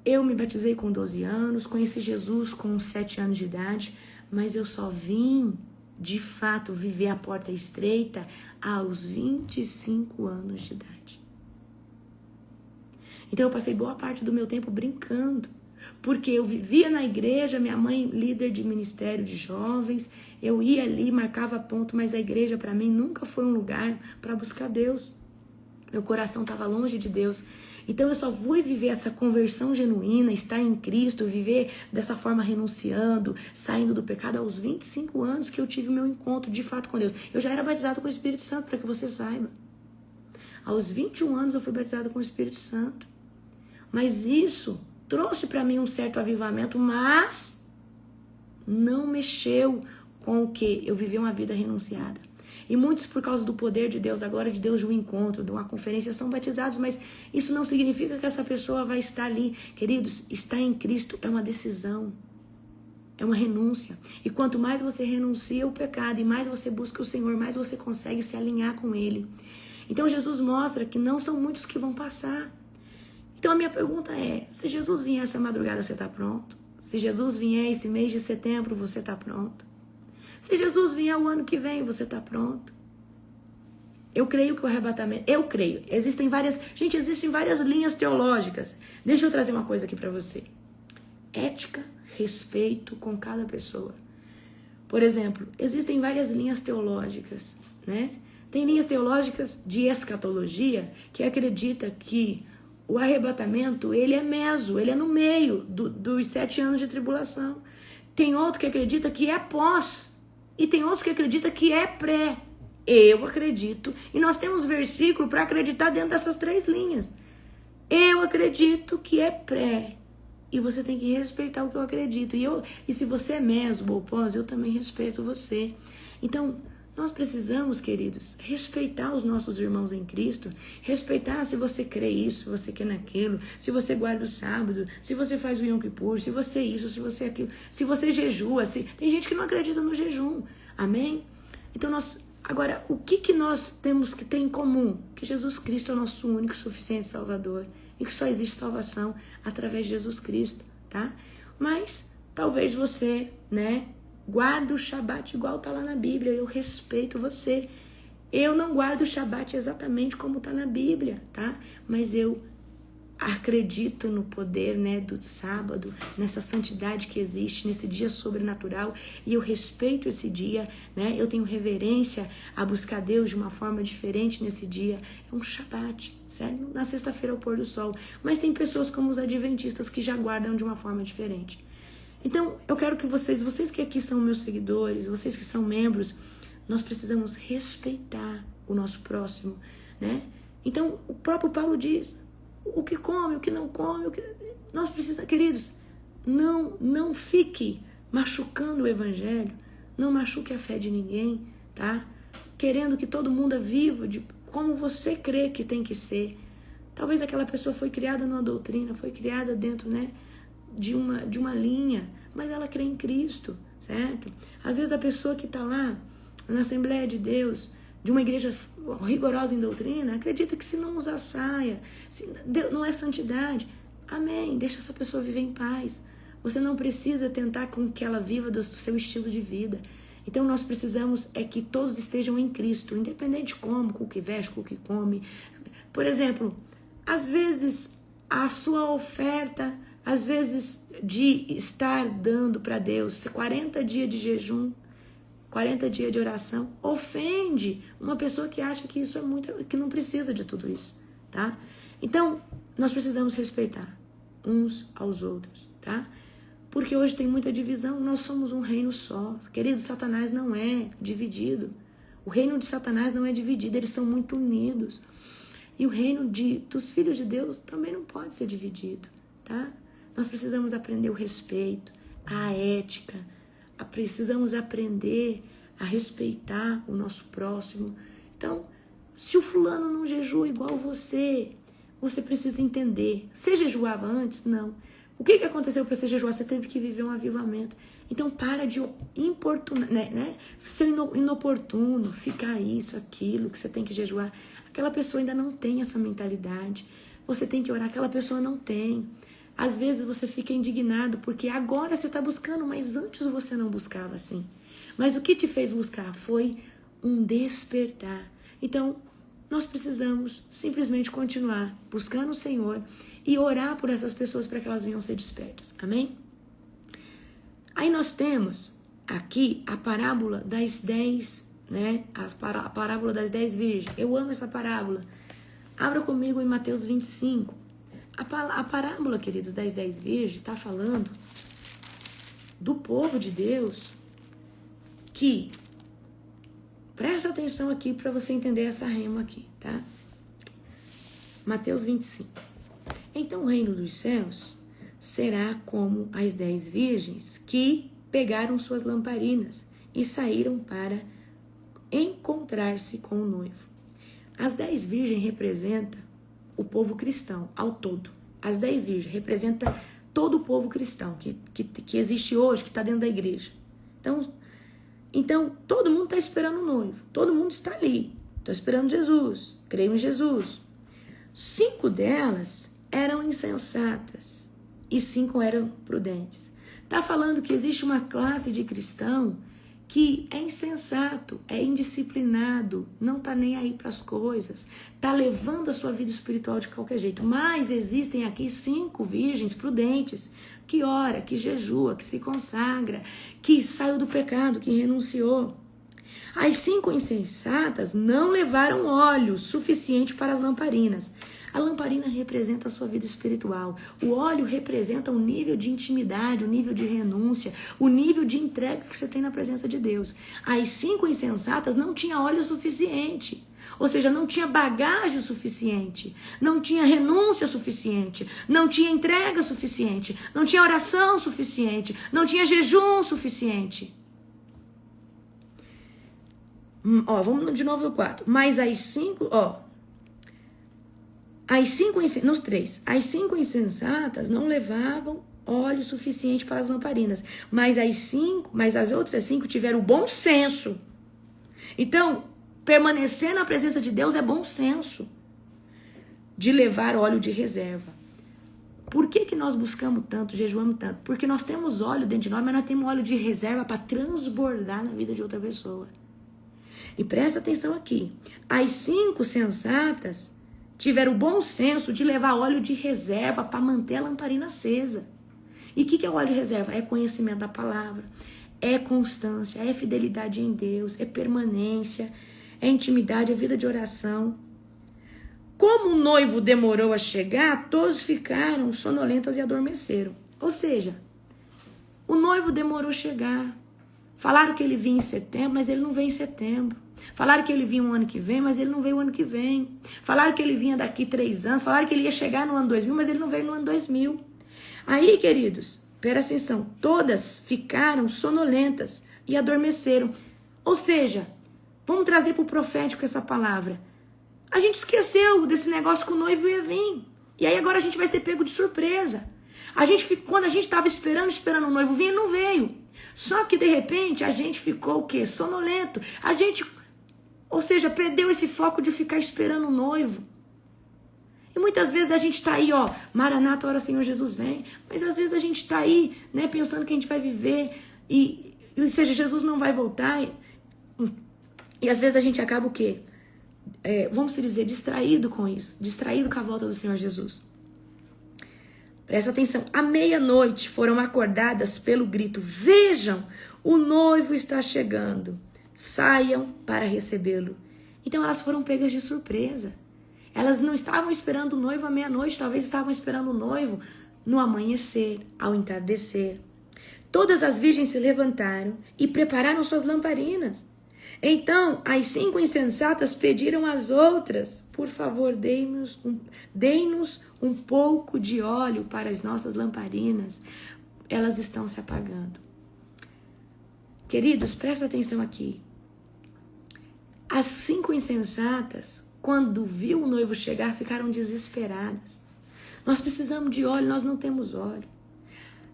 eu me batizei com 12 anos, conheci Jesus com 7 anos de idade, mas eu só vim, de fato, viver a porta estreita aos 25 anos de idade. Então eu passei boa parte do meu tempo brincando, porque eu vivia na igreja, minha mãe líder de ministério de jovens, eu ia ali, marcava ponto, mas a igreja para mim nunca foi um lugar para buscar Deus. Meu coração estava longe de Deus. Então eu só fui viver essa conversão genuína, estar em Cristo, viver dessa forma renunciando, saindo do pecado aos 25 anos que eu tive meu encontro de fato com Deus. Eu já era batizado com o Espírito Santo, para que você saiba. Aos 21 anos eu fui batizado com o Espírito Santo. Mas isso trouxe para mim um certo avivamento, mas não mexeu com o que? Eu vivi uma vida renunciada. E muitos, por causa do poder de Deus, da glória de Deus, de um encontro, de uma conferência, são batizados, mas isso não significa que essa pessoa vai estar ali. Queridos, estar em Cristo é uma decisão, é uma renúncia. E quanto mais você renuncia ao pecado e mais você busca o Senhor, mais você consegue se alinhar com Ele. Então Jesus mostra que não são muitos que vão passar. Então a minha pergunta é, se Jesus vier essa madrugada, você está pronto? Se Jesus vier esse mês de setembro, você está pronto? Se Jesus vier o ano que vem, você está pronto? Eu creio que o arrebatamento... Existem várias linhas teológicas. Deixa eu trazer uma coisa aqui para você. Ética, respeito com cada pessoa. Por exemplo, existem várias linhas teológicas, né? Tem linhas teológicas de escatologia que acredita que o arrebatamento, ele é meso, ele é no meio dos 7 anos de tribulação. Tem outro que acredita que é pós. E tem outros que acreditam que é pré. Eu acredito. E nós temos versículo para acreditar dentro dessas 3 linhas. Eu acredito que é pré. E você tem que respeitar o que eu acredito. E se você é meso ou pós, eu também respeito você. Então, nós precisamos, queridos, respeitar os nossos irmãos em Cristo, respeitar se você crê isso, se você crê naquilo, se você guarda o sábado, se você faz o Yom Kippur, se você isso, se você aquilo, se você jejua, tem gente que não acredita no jejum, amém? Então agora, o que nós temos que ter em comum? Que Jesus Cristo é o nosso único e suficiente Salvador e que só existe salvação através de Jesus Cristo, tá? Mas, talvez você, guarda o Shabat igual está lá na Bíblia. Eu respeito você. Eu não guardo o Shabat exatamente como está na Bíblia, tá? Mas eu acredito no poder, do sábado, nessa santidade que existe, nesse dia sobrenatural. E eu respeito esse dia, Eu tenho reverência a buscar Deus de uma forma diferente nesse dia. É um Shabat, sério? Na sexta-feira ao pôr do sol. Mas tem pessoas como os adventistas que já guardam de uma forma diferente. Então, eu quero que vocês que aqui são meus seguidores, vocês que são membros, nós precisamos respeitar o nosso próximo, né? Então, o próprio Paulo diz, o que come, o que não come, nós precisamos, queridos, não fique machucando o evangelho, não machuque a fé de ninguém, tá? Querendo que todo mundo viva como você crê que tem que ser. Talvez aquela pessoa foi criada numa doutrina, foi criada dentro, né, de uma linha, mas ela crê em Cristo, certo? Às vezes a pessoa que está lá na Assembleia de Deus, de uma igreja rigorosa em doutrina, acredita que se não usar saia, não é santidade. Amém, deixa essa pessoa viver em paz. Você não precisa tentar com que ela viva do seu estilo de vida. Então nós precisamos que todos estejam em Cristo, independente de como, com o que veste, com o que come. Por exemplo, às vezes a sua oferta, às vezes de estar dando para Deus 40 dias de jejum, 40 dias de oração, ofende uma pessoa que acha que isso é muito, que não precisa de tudo isso, tá? Então, nós precisamos respeitar uns aos outros, tá? Porque hoje tem muita divisão, nós somos um reino só. Querido, Satanás não é dividido. O reino de Satanás não é dividido, eles são muito unidos. E o reino dos filhos de Deus também não pode ser dividido, tá? Nós precisamos aprender o respeito, a ética, precisamos aprender a respeitar o nosso próximo. Então, se o fulano não jejua igual você precisa entender. Você jejuava antes? Não. O que aconteceu para você jejuar? Você teve que viver um avivamento. Então, para de importunar, né? Ser inoportuno, ficar isso, aquilo, que você tem que jejuar. Aquela pessoa ainda não tem essa mentalidade. Você tem que orar, aquela pessoa não tem. Às vezes você fica indignado porque agora você está buscando, mas antes você não buscava assim. Mas o que te fez buscar foi um despertar. Então, nós precisamos simplesmente continuar buscando o Senhor e orar por essas pessoas para que elas venham ser despertas. Amém? Aí nós temos aqui a parábola das 10, né? A parábola das 10 virgens. Eu amo essa parábola. Abra comigo em Mateus 25. A parábola, queridos, das 10 virgens está falando do povo de Deus que... Presta atenção aqui para você entender essa rema aqui, tá? Mateus 25. Então o reino dos céus será como as 10 virgens que pegaram suas lamparinas e saíram para encontrar-se com o noivo. As 10 virgens representam o povo cristão ao todo. As 10 virgens representam todo o povo cristão que existe hoje, que está dentro da igreja. Então, todo mundo está esperando o noivo. Todo mundo está ali. Estou esperando Jesus. Creio em Jesus. 5 delas eram insensatas e 5 eram prudentes. Está falando que existe uma classe de cristão que é insensato, é indisciplinado, não está nem aí para as coisas, está levando a sua vida espiritual de qualquer jeito. Mas existem aqui 5 virgens prudentes, que ora, que jejua, que se consagra, que saiu do pecado, que renunciou. As 5 insensatas não levaram óleo suficiente para as lamparinas. A lamparina representa a sua vida espiritual. O óleo representa o nível de intimidade, o nível de renúncia, o nível de entrega que você tem na presença de Deus. As 5 insensatas não tinham óleo suficiente. Ou seja, não tinha bagagem suficiente, não tinha renúncia suficiente, não tinha entrega suficiente, não tinha oração suficiente, não tinha jejum suficiente. Vamos de novo no 4. Mas as 5, nos 3, as 5 insensatas não levavam óleo suficiente para as lamparinas, mas as outras 5 tiveram o bom senso. Então, permanecer na presença de Deus é bom senso, de levar óleo de reserva. Por que nós buscamos tanto, jejuamos tanto? Porque nós temos óleo dentro de nós, mas nós temos óleo de reserva para transbordar na vida de outra pessoa. E presta atenção aqui, as 5 sensatas tiveram o bom senso de levar óleo de reserva para manter a lamparina acesa. E o que é o óleo de reserva? É conhecimento da palavra, é constância, é fidelidade em Deus, é permanência, é intimidade, é vida de oração. Como o noivo demorou a chegar, todos ficaram sonolentas e adormeceram. Ou seja, o noivo demorou a chegar. Falaram que ele vinha em setembro, mas ele não veio em setembro. Falaram que ele vinha o ano que vem, mas ele não veio o ano que vem. Falaram que ele vinha daqui 3 anos. Falaram que ele ia chegar no ano 2000, mas ele não veio no ano 2000. Aí, queridos, presta atenção. Todas ficaram sonolentas e adormeceram. Ou seja, vamos trazer para o profético essa palavra. A gente esqueceu desse negócio que o noivo ia vir. E aí agora a gente vai ser pego de surpresa. Quando a gente estava esperando o noivo vir, ele não veio. Só que de repente a gente ficou o quê? Sonolento. Ou seja, perdeu esse foco de ficar esperando o noivo. E muitas vezes a gente está aí, ó, Maranata, ora Senhor Jesus vem. Mas às vezes a gente está aí, né, pensando que a gente vai viver ou seja, Jesus não vai voltar. E às vezes a gente acaba o quê? Vamos dizer, distraído com isso. Distraído com a volta do Senhor Jesus. Presta atenção. À meia-noite foram acordadas pelo grito: vejam, o noivo está chegando. Saiam para recebê-lo. Então elas foram pegas de surpresa. Elas não estavam esperando o noivo à meia-noite, talvez estavam esperando o noivo no amanhecer, ao entardecer. Todas as virgens se levantaram e prepararam suas lamparinas. Então as 5 insensatas pediram às outras: por favor, dê-nos um pouco de óleo para as nossas lamparinas. Elas estão se apagando. Queridos, presta atenção aqui. As 5 insensatas, quando viu o noivo chegar, ficaram desesperadas. Nós precisamos de óleo, nós não temos óleo.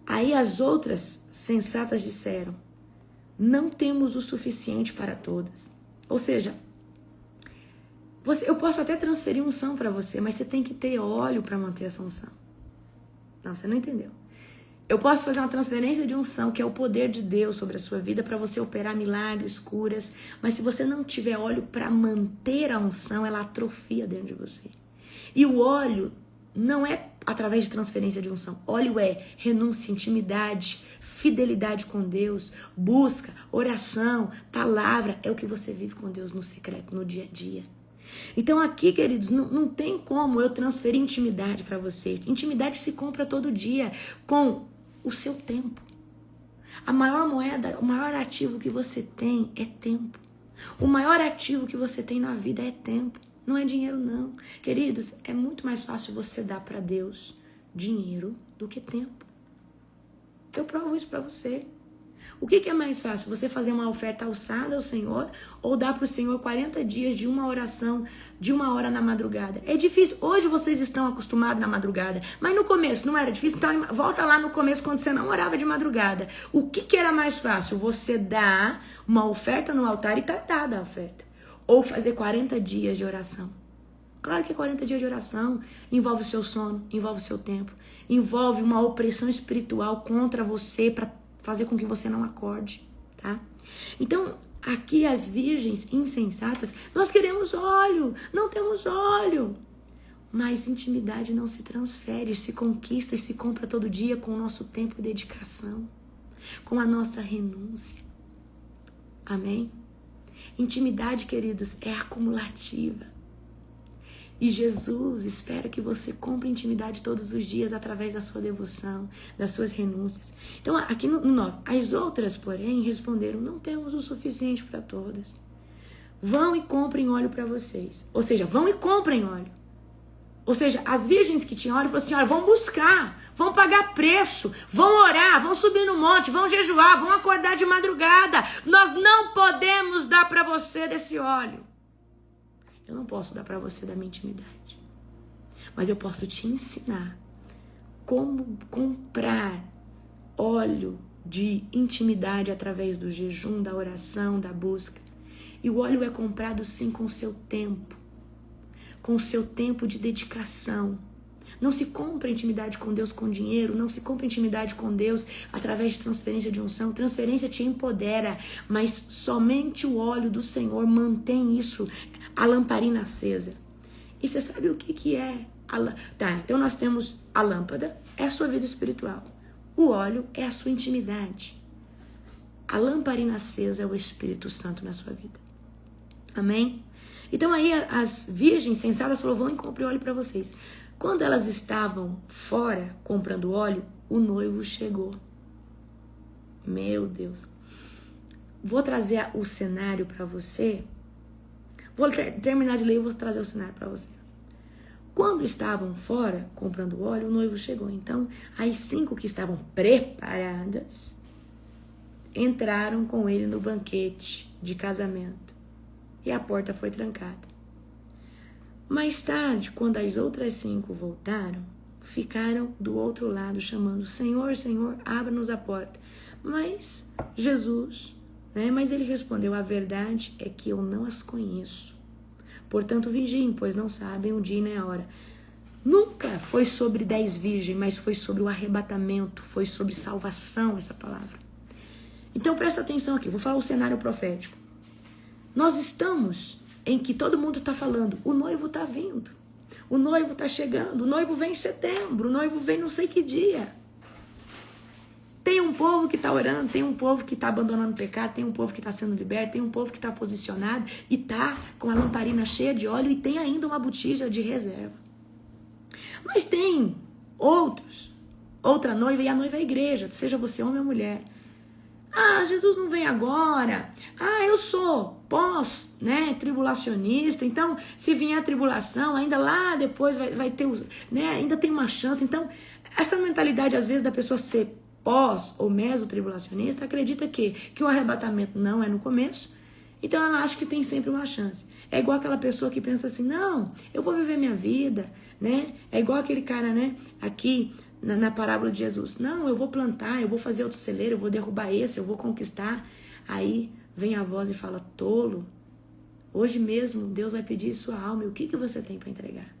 Aí as outras sensatas disseram: não temos o suficiente para todas. Ou seja, eu posso até transferir unção para você, mas você tem que ter óleo para manter essa unção. Não, você não entendeu. Eu posso fazer uma transferência de unção, que é o poder de Deus sobre a sua vida, para você operar milagres, curas. Mas se você não tiver óleo para manter a unção, ela atrofia dentro de você. E o óleo não é através de transferência de unção. Óleo é renúncia, intimidade, fidelidade com Deus, busca, oração, palavra. É o que você vive com Deus no secreto, no dia a dia. Então aqui, queridos, não tem como eu transferir intimidade para você. Intimidade se compra todo dia com o seu tempo. A maior moeda, o maior ativo que você tem é tempo. O maior ativo que você tem na vida é tempo. Não é dinheiro, não. Queridos, é muito mais fácil você dar para Deus dinheiro do que tempo. Eu provo isso para você. O que é mais fácil? Você fazer uma oferta alçada ao Senhor ou dar para o Senhor 40 dias de uma oração de 1 hora na madrugada? É difícil. Hoje vocês estão acostumados na madrugada, mas no começo não era difícil. Então volta lá no começo quando você não orava de madrugada. O que era mais fácil? Você dar uma oferta no altar e tá dada a oferta. Ou fazer 40 dias de oração. Claro que 40 dias de oração envolve o seu sono, envolve o seu tempo, envolve uma opressão espiritual contra você para fazer com que você não acorde, tá? Então, aqui as virgens insensatas, nós queremos óleo, não temos óleo. Mas intimidade não se transfere, se conquista e se compra todo dia com o nosso tempo e dedicação, com a nossa renúncia. Amém? Intimidade, queridos, é acumulativa. E Jesus espera que você compre intimidade todos os dias através da sua devoção, das suas renúncias. Então, aqui no 9, as outras, porém, responderam: não temos o suficiente para todas. Vão e comprem óleo para vocês. Ou seja, vão e comprem óleo. Ou seja, as virgens que tinham óleo falaram assim: olha, vão buscar, vão pagar preço, vão orar, vão subir no monte, vão jejuar, vão acordar de madrugada. Nós não podemos dar para você desse óleo. Eu não posso dar para você da minha intimidade. Mas eu posso te ensinar como comprar óleo de intimidade através do jejum, da oração, da busca. E o óleo é comprado sim com o seu tempo. Com o seu tempo de dedicação. Não se compra intimidade com Deus com dinheiro, não se compra intimidade com Deus através de transferência de unção. Transferência te empodera, mas somente o óleo do Senhor mantém isso, a lamparina acesa. E você sabe o que é? Tá, então nós temos a lâmpada, é a sua vida espiritual. O óleo é a sua intimidade. A lamparina acesa é o Espírito Santo na sua vida. Amém? Então aí as virgens sensatas falaram: vão e comprem óleo para vocês. Quando elas estavam fora comprando óleo, o noivo chegou. Meu Deus. vou trazer o cenário para você. Vou terminar de ler e vou trazer o cenário para você. Quando estavam fora comprando óleo, o noivo chegou. Então, as 5 que estavam preparadas entraram com ele no banquete de casamento e a porta foi trancada. Mais tarde, quando as outras 5 voltaram, ficaram do outro lado chamando: Senhor, Senhor, abra-nos a porta. Mas Jesus, mas ele respondeu: a verdade é que eu não as conheço. Portanto, vigiem, pois não sabem o dia nem a hora. Nunca foi sobre 10 virgens, mas foi sobre o arrebatamento, foi sobre salvação essa palavra. Então presta atenção aqui, vou falar o cenário profético. Nós estamos em que todo mundo está falando: o noivo está vindo, o noivo está chegando, o noivo vem em setembro, o noivo vem não sei que dia. Tem um povo que está orando, tem um povo que está abandonando o pecado, tem um povo que está sendo liberto, tem um povo que está posicionado e está com a lamparina cheia de óleo e tem ainda uma botija de reserva. Mas tem outra noiva, e a noiva é a igreja, seja você homem ou mulher. Ah, Jesus não vem agora. Ah, eu sou tribulacionista. Então, se vier a tribulação, ainda lá depois vai ter, ainda tem uma chance. Então, essa mentalidade, às vezes, da pessoa ser pós ou meso-tribulacionista, acredita que o arrebatamento não é no começo, então ela acha que tem sempre uma chance. É igual aquela pessoa que pensa assim: não, eu vou viver minha vida, É igual aquele cara, aqui na parábola de Jesus: não, eu vou plantar, eu vou fazer outro celeiro, eu vou derrubar esse, eu vou conquistar. Aí vem a voz e fala: tolo, hoje mesmo Deus vai pedir sua alma, e o que você tem para entregar?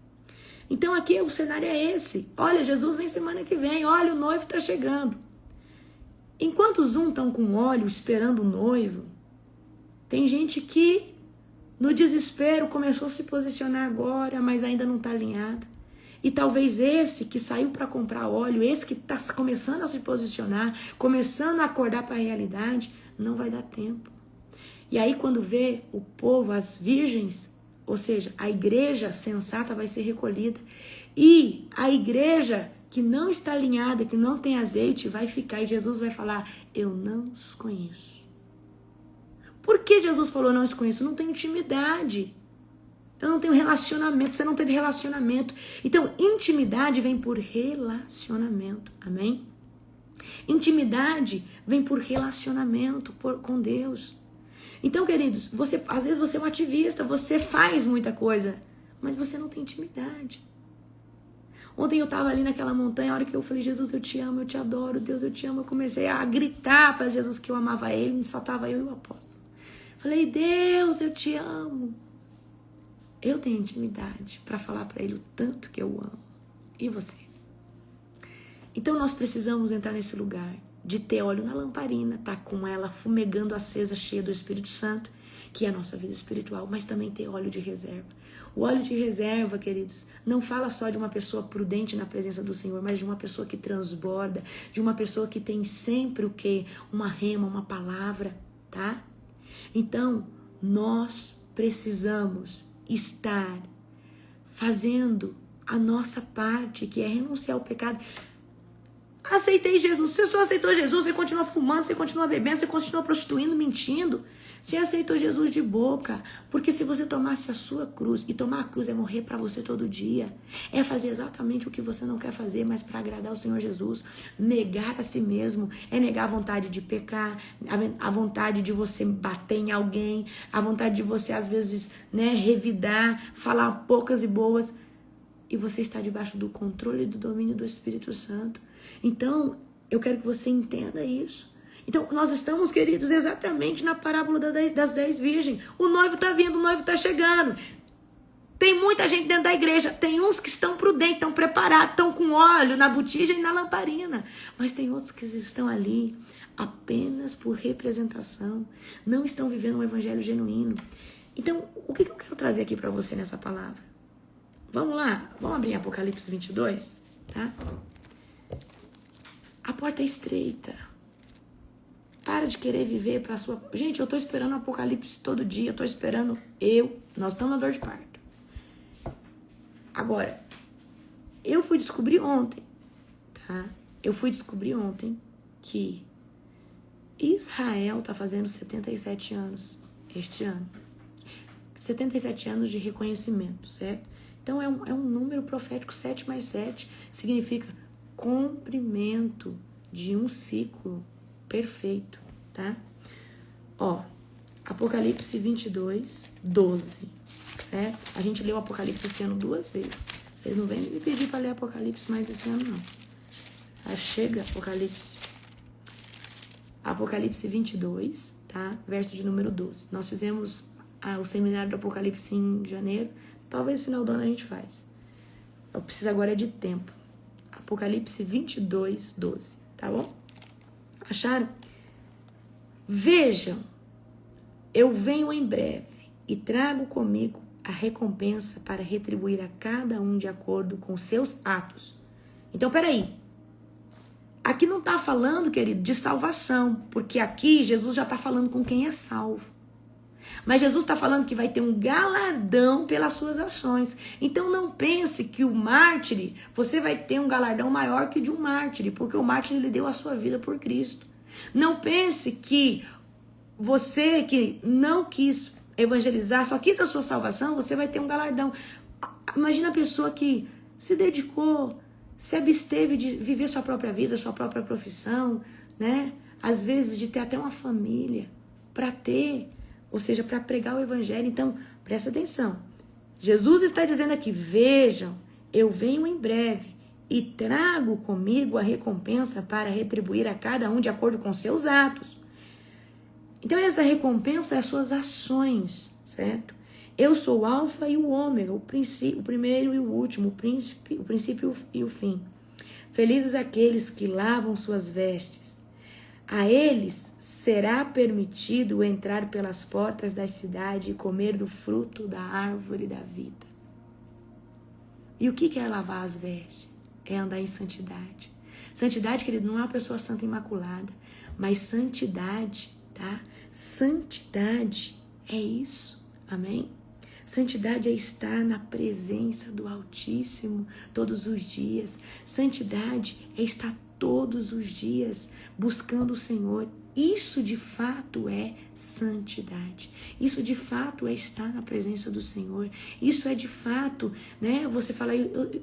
Então aqui o cenário é esse: olha, Jesus vem semana que vem, olha, o noivo está chegando. Enquanto os estão com óleo esperando o noivo, tem gente que no desespero começou a se posicionar agora, mas ainda não está alinhado. E talvez esse que saiu para comprar óleo, esse que está começando a se posicionar, começando a acordar para a realidade, não vai dar tempo. E aí quando vê o povo, as virgens, ou seja, a igreja sensata vai ser recolhida. E a igreja que não está alinhada, que não tem azeite, vai ficar. E Jesus vai falar: eu não os conheço. Por que Jesus falou não os conheço? Não tem intimidade. Eu não tenho relacionamento. Você não teve relacionamento. Então, intimidade vem por relacionamento. Amém? Intimidade vem por relacionamento com Deus. Então, queridos, às vezes você é um ativista, você faz muita coisa, mas você não tem intimidade. Ontem eu estava ali naquela montanha, a hora que eu falei: Jesus, eu te amo, eu te adoro, Deus, eu te amo. Eu comecei a gritar para Jesus que eu amava ele, só estava eu e o apóstolo. Falei: Deus, eu te amo. Eu tenho intimidade para falar para ele o tanto que eu amo. E você? Então nós precisamos entrar nesse lugar de ter óleo na lamparina, tá com ela fumegando acesa, cheia do Espírito Santo, que é a nossa vida espiritual, mas também ter óleo de reserva. O óleo de reserva, queridos, não fala só de uma pessoa prudente na presença do Senhor, mas de uma pessoa que transborda, de uma pessoa que tem sempre o quê? Uma rema, uma palavra, tá? Então, nós precisamos estar fazendo a nossa parte, que é renunciar ao pecado. Aceitei Jesus. Você só aceitou Jesus, você continua fumando, você continua bebendo, você continua prostituindo, mentindo. Você aceitou Jesus de boca, porque se você tomasse a sua cruz, e tomar a cruz é morrer para você todo dia, é fazer exatamente o que você não quer fazer, mas para agradar o Senhor Jesus, negar a si mesmo, é negar a vontade de pecar, a vontade de você bater em alguém, a vontade de você às vezes revidar, falar poucas e boas, e você está debaixo do controle e do domínio do Espírito Santo. Então, eu quero que você entenda isso. Então, nós estamos, queridos, exatamente na parábola das 10 virgens. O noivo está vindo, o noivo está chegando. Tem muita gente dentro da igreja. Tem uns que estão prudentes, estão preparados, estão com óleo na botija e na lamparina. Mas tem outros que estão ali apenas por representação. Não estão vivendo um evangelho genuíno. Então, o que eu quero trazer aqui para você nessa palavra? Vamos lá? Vamos abrir Apocalipse 22, tá? A porta é estreita. Para de querer viver para a sua... Gente, eu tô esperando o Apocalipse todo dia. Eu tô esperando Nós estamos na dor de parto. Agora, eu fui descobrir ontem, tá? Eu fui descobrir ontem que Israel está fazendo 77 anos este ano. 77 anos de reconhecimento, certo? Então é um número profético, 7 mais 7 significa cumprimento de um ciclo perfeito, tá? Ó, Apocalipse 22, 12, certo? A gente leu Apocalipse esse ano 2 vezes. Vocês não vêm me pedir para ler Apocalipse mais esse ano, não. Ah, chega Apocalipse. Apocalipse 22, tá? Verso de número 12. Nós fizemos o seminário do Apocalipse em janeiro. Talvez no final do ano a gente faz. Eu preciso agora de tempo. Apocalipse 22, 12, tá bom? Acharam? Vejam, eu venho em breve e trago comigo a recompensa para retribuir a cada um de acordo com seus atos. Então, peraí. Aqui não está falando, querido, de salvação, porque aqui Jesus já está falando com quem é salvo. Mas Jesus está falando que vai ter um galardão pelas suas ações. Então não pense que o mártir, você vai ter um galardão maior que o de um mártir, porque o mártir ele deu a sua vida por Cristo. Não pense que você que não quis evangelizar, só quis a sua salvação, você vai ter um galardão. Imagina a pessoa que se dedicou, se absteve de viver sua própria vida, sua própria profissão, né? Às vezes de ter até uma família para ter, ou seja, para pregar o evangelho. Então, presta atenção. Jesus está dizendo aqui, vejam, eu venho em breve e trago comigo a recompensa para retribuir a cada um de acordo com seus atos. Então, essa recompensa é as suas ações, certo? Eu sou o alfa e o ômega, o primeiro e o último, o princípio e o fim. Felizes aqueles que lavam suas vestes. A eles será permitido entrar pelas portas da cidade e comer do fruto da árvore da vida. E o que é lavar as vestes? É andar em santidade. Santidade, querido, não é uma pessoa santa imaculada, mas santidade, tá? Santidade é isso, amém? Santidade é estar na presença do Altíssimo todos os dias. Santidade é estar todos os dias buscando o Senhor. Isso de fato é santidade. Isso de fato é estar na presença do Senhor. Isso é de fato, né? Você fala,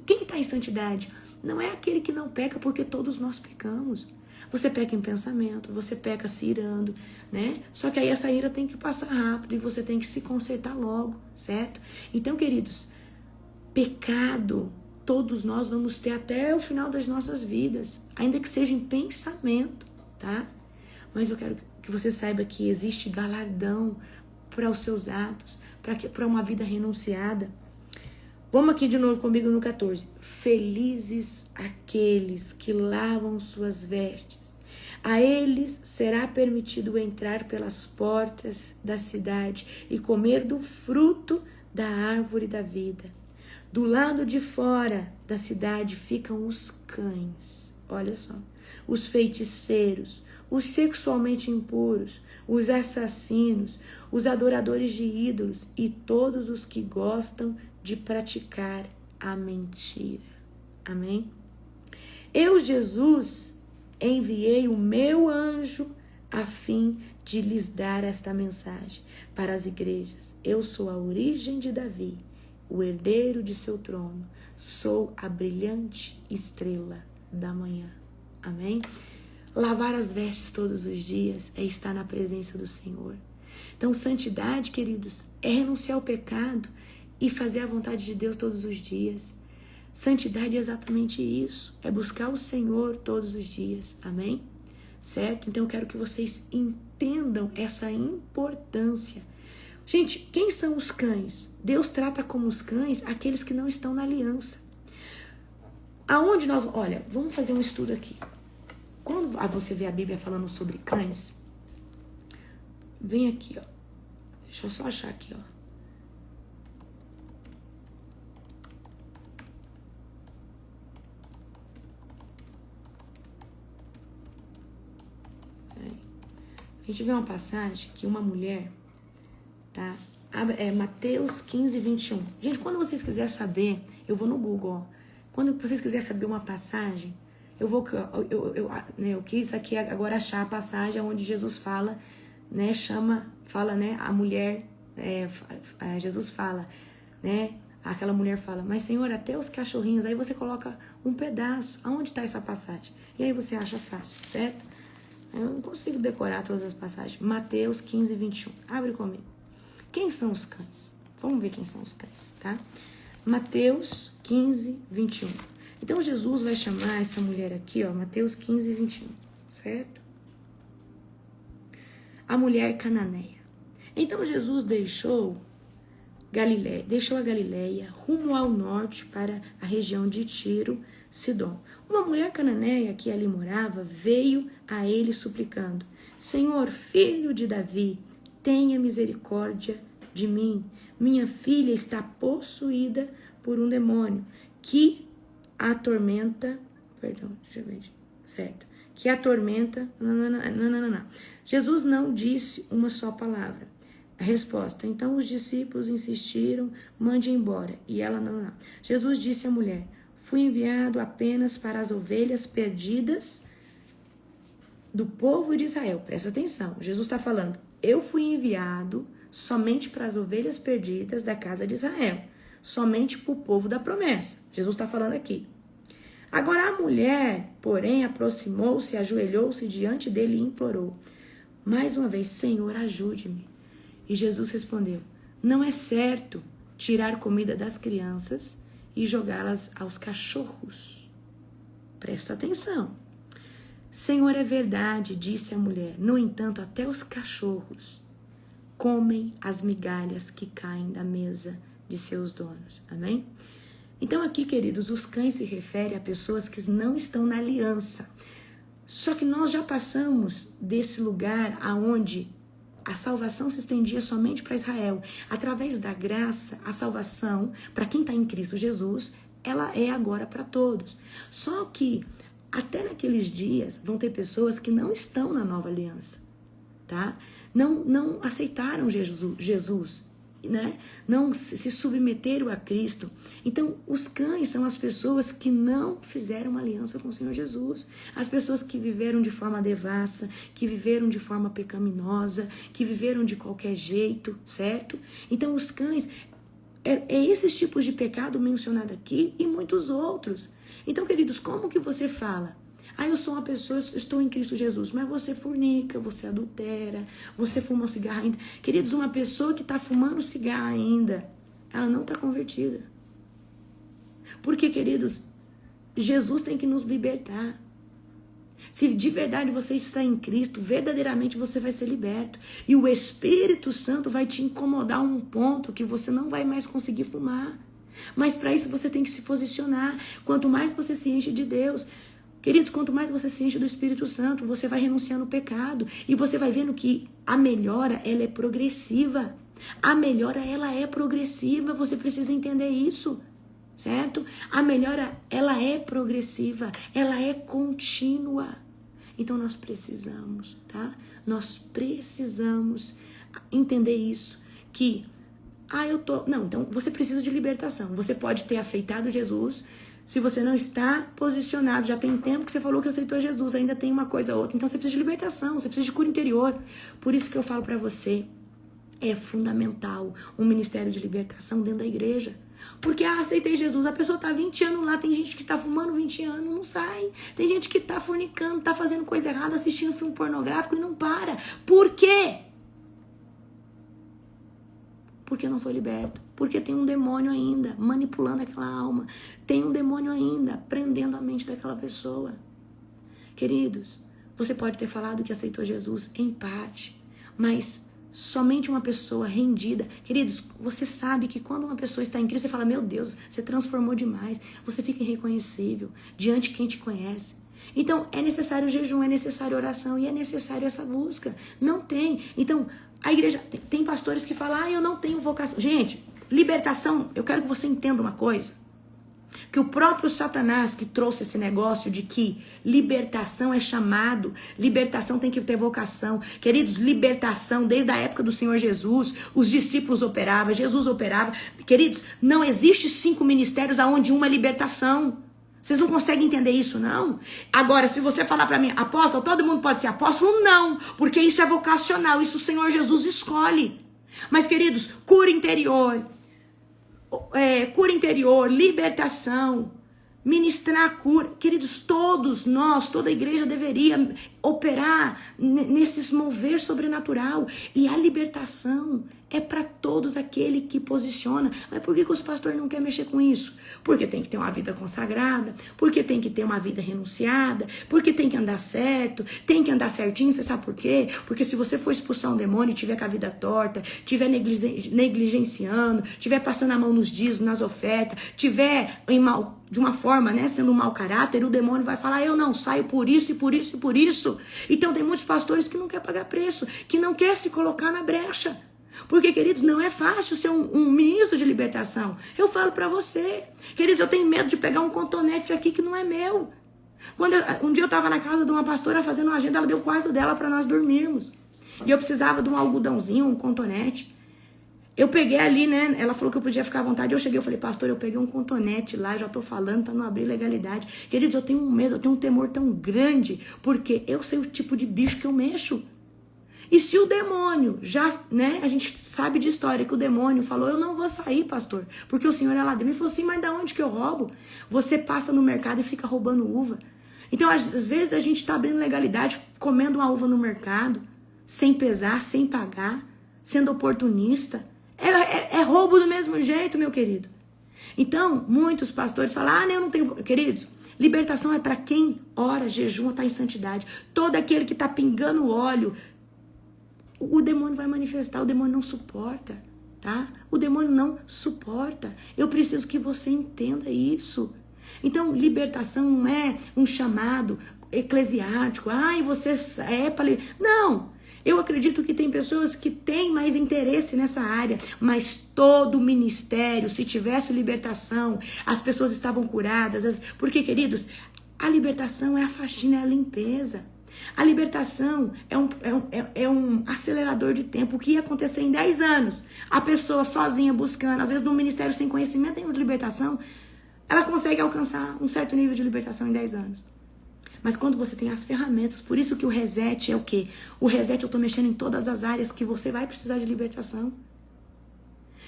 quem está em santidade? Não é aquele que não peca, porque todos nós pecamos. Você peca em pensamento, você peca se irando, né? Só que aí essa ira tem que passar rápido e você tem que se consertar logo, certo? Então, queridos, pecado, todos nós vamos ter até o final das nossas vidas, ainda que seja em pensamento, tá? Mas eu quero que você saiba que existe galardão para os seus atos, para uma vida renunciada. Vamos aqui de novo comigo no 14. Felizes aqueles que lavam suas vestes. A eles será permitido entrar pelas portas da cidade e comer do fruto da árvore da vida. Do lado de fora da cidade ficam os cães. Olha só. Os feiticeiros, os sexualmente impuros, os assassinos, os adoradores de ídolos e todos os que gostam de praticar a mentira. Amém? Eu, Jesus, enviei o meu anjo a fim de lhes dar esta mensagem para as igrejas. Eu sou a origem de Davi, o herdeiro de seu trono. Sou a brilhante estrela da manhã. Amém? Lavar as vestes todos os dias é estar na presença do Senhor. Então, santidade, queridos, é renunciar ao pecado e fazer a vontade de Deus todos os dias. Santidade é exatamente isso, é buscar o Senhor todos os dias, amém? Certo? Então eu quero que vocês entendam essa importância. Gente, quem são os cães? Deus trata como os cães aqueles que não estão na aliança. Aonde nós... Olha, vamos fazer um estudo aqui. Quando você vê a Bíblia falando sobre cães, vem aqui, ó. Deixa eu só achar aqui, ó. A gente vê uma passagem que uma mulher, tá? É Mateus 15, 21. Gente, quando vocês quiserem saber, eu vou no Google, ó. Quando vocês quiserem saber uma passagem, eu quis aqui agora achar a passagem onde Jesus fala, né, a mulher, Jesus fala, né, aquela mulher fala, mas Senhor, até os cachorrinhos, aí você coloca um pedaço, aonde está essa passagem? E aí você acha fácil, certo? Eu não consigo decorar todas as passagens. Mateus 15, 21, abre comigo. Quem são os cães? Vamos ver quem são os cães, tá? Mateus 15, 21. Então Jesus vai chamar essa mulher aqui, ó, Mateus 15, 21, certo? A mulher cananeia. Então Jesus deixou a Galileia, rumo ao norte para a região de Tiro, Sidom. Uma mulher cananeia que ali morava veio a ele suplicando: Senhor, filho de Davi, tenha misericórdia de mim. Minha filha está possuída por um demônio que a atormenta. Que atormenta. Não. Jesus não disse uma só palavra. A resposta: então os discípulos insistiram, mande embora. E ela não. Jesus disse à mulher: fui enviado apenas para as ovelhas perdidas do povo de Israel. Presta atenção, Jesus está falando, eu fui enviado somente para as ovelhas perdidas da casa de Israel, somente para o povo da promessa. Jesus está falando aqui. Agora a mulher, porém, aproximou-se, ajoelhou-se diante dele e implorou mais uma vez: Senhor, ajude-me. E Jesus respondeu: não é certo tirar comida das crianças e jogá-las aos cachorros. Presta atenção. Senhor, é verdade, disse a mulher. No entanto, até os cachorros comem as migalhas que caem da mesa de seus donos. Amém? Então aqui, queridos, os cães se referem a pessoas que não estão na aliança. Só que nós já passamos desse lugar aonde a salvação se estendia somente para Israel. Através da graça, a salvação, para quem está em Cristo Jesus, ela é agora para todos. Só que, até naqueles dias, vão ter pessoas que não estão na nova aliança, tá? Não aceitaram Jesus, né? Não se submeteram a Cristo. Então, os cães são as pessoas que não fizeram uma aliança com o Senhor Jesus. As pessoas que viveram de forma devassa, que viveram de forma pecaminosa, que viveram de qualquer jeito, certo? Então, os cães, é esses tipos de pecado mencionado aqui e muitos outros. Então, queridos, como que você fala? Eu sou uma pessoa, estou em Cristo Jesus, mas você fornica, você adultera, você fuma um cigarro ainda. Queridos, uma pessoa que está fumando cigarro ainda, ela não está convertida. Porque, queridos, Jesus tem que nos libertar. Se de verdade você está em Cristo, verdadeiramente você vai ser liberto. E o Espírito Santo vai te incomodar a um ponto que você não vai mais conseguir fumar. Mas para isso você tem que se posicionar. Quanto mais você se enche de Deus, queridos, quanto mais você se enche do Espírito Santo, você vai renunciando ao pecado. E você vai vendo que a melhora, ela é progressiva. A melhora, ela é progressiva. Você precisa entender isso, certo? A melhora, ela é progressiva. Ela é contínua. Então, nós precisamos, tá? Nós precisamos entender isso. Que, Não, então, você precisa de libertação. Você pode ter aceitado Jesus. Se você não está posicionado, já tem tempo que você falou que aceitou Jesus, ainda tem uma coisa ou outra, então você precisa de libertação, você precisa de cura interior. Por isso que eu falo para você, é fundamental um ministério de libertação dentro da igreja. Porque, aceitei Jesus, a pessoa tá 20 anos lá, tem gente que tá fumando 20 anos, não sai. Tem gente que tá fornicando, tá fazendo coisa errada, assistindo filme pornográfico e não para. Por quê? Porque não foi liberto. Porque tem um demônio ainda manipulando aquela alma. Tem um demônio ainda prendendo a mente daquela pessoa. Queridos, você pode ter falado que aceitou Jesus em parte, mas somente uma pessoa rendida. Queridos, você sabe que quando uma pessoa está em Cristo, você fala: meu Deus, você transformou demais. Você fica irreconhecível diante de quem te conhece. Então, é necessário jejum, é necessário oração e é necessário essa busca. Não tem. Então, a igreja, tem pastores que falam: eu não tenho vocação. Gente, libertação, eu quero que você entenda uma coisa. Que o próprio Satanás que trouxe esse negócio de que libertação é chamado, libertação tem que ter vocação. Queridos, libertação, desde a época do Senhor Jesus, os discípulos operavam, Jesus operava. Queridos, não existe 5 ministérios aonde uma é libertação. Vocês não conseguem entender isso, não? Agora, se você falar para mim, apóstolo, todo mundo pode ser apóstolo? Não, porque isso é vocacional, isso o Senhor Jesus escolhe. Mas, queridos, cura interior, libertação, ministrar a cura. Queridos, todos nós, toda a igreja deveria operar nesses mover sobrenatural. E a libertação é para todos aquele que posiciona. Mas por que os pastores não querem mexer com isso? Porque tem que ter uma vida consagrada, porque tem que ter uma vida renunciada, porque tem que andar certo, tem que andar certinho. Você sabe por quê? Porque se você for expulsar um demônio e tiver com a vida torta, tiver negligenciando, tiver passando a mão nos dízimos, nas ofertas, tiver de uma forma, né, sendo um mau caráter, o demônio vai falar, eu não saio por isso e por isso e por isso. Então tem muitos pastores que não querem pagar preço, que não querem se colocar na brecha. Porque, queridos, não é fácil ser um ministro de libertação. Eu falo pra você. Queridos, eu tenho medo de pegar um cotonete aqui que não é meu. Um dia eu tava na casa de uma pastora fazendo uma agenda, ela deu o quarto dela pra nós dormirmos. E eu precisava de um algodãozinho, um cotonete. Eu peguei ali, né? Ela falou que eu podia ficar à vontade. Eu cheguei, eu falei, pastor, eu peguei um cotonete lá, já tô falando pra não abrir legalidade. Queridos, eu tenho um medo, eu tenho um temor tão grande, porque eu sei o tipo de bicho que eu mexo. E se o demônio, já, né, a gente sabe de história que o demônio falou, eu não vou sair, pastor, porque o senhor é ladrão. Ele falou assim, mas da onde que eu roubo? Você passa no mercado e fica roubando uva. Então, às vezes, a gente tá abrindo legalidade, comendo uma uva no mercado, sem pesar, sem pagar, sendo oportunista. É roubo do mesmo jeito, meu querido. Então, muitos pastores falam, eu não tenho... Queridos, libertação é para quem ora, jejuma, tá em santidade. Todo aquele que tá pingando óleo... O demônio vai manifestar, o demônio não suporta, tá? O demônio não suporta. Eu preciso que você entenda isso. Então, libertação não é um chamado eclesiástico. Você é para... Não! Eu acredito que tem pessoas que têm mais interesse nessa área, mas todo ministério, se tivesse libertação, as pessoas estavam curadas. Porque, queridos, a libertação é a faxina, é a limpeza. A libertação é um acelerador de tempo. O que ia acontecer em 10 anos? A pessoa sozinha buscando, às vezes no ministério sem conhecimento nenhum de libertação, ela consegue alcançar um certo nível de libertação em 10 anos. Mas quando você tem as ferramentas, por isso que o reset é o quê? O reset eu tô mexendo em todas as áreas que você vai precisar de libertação.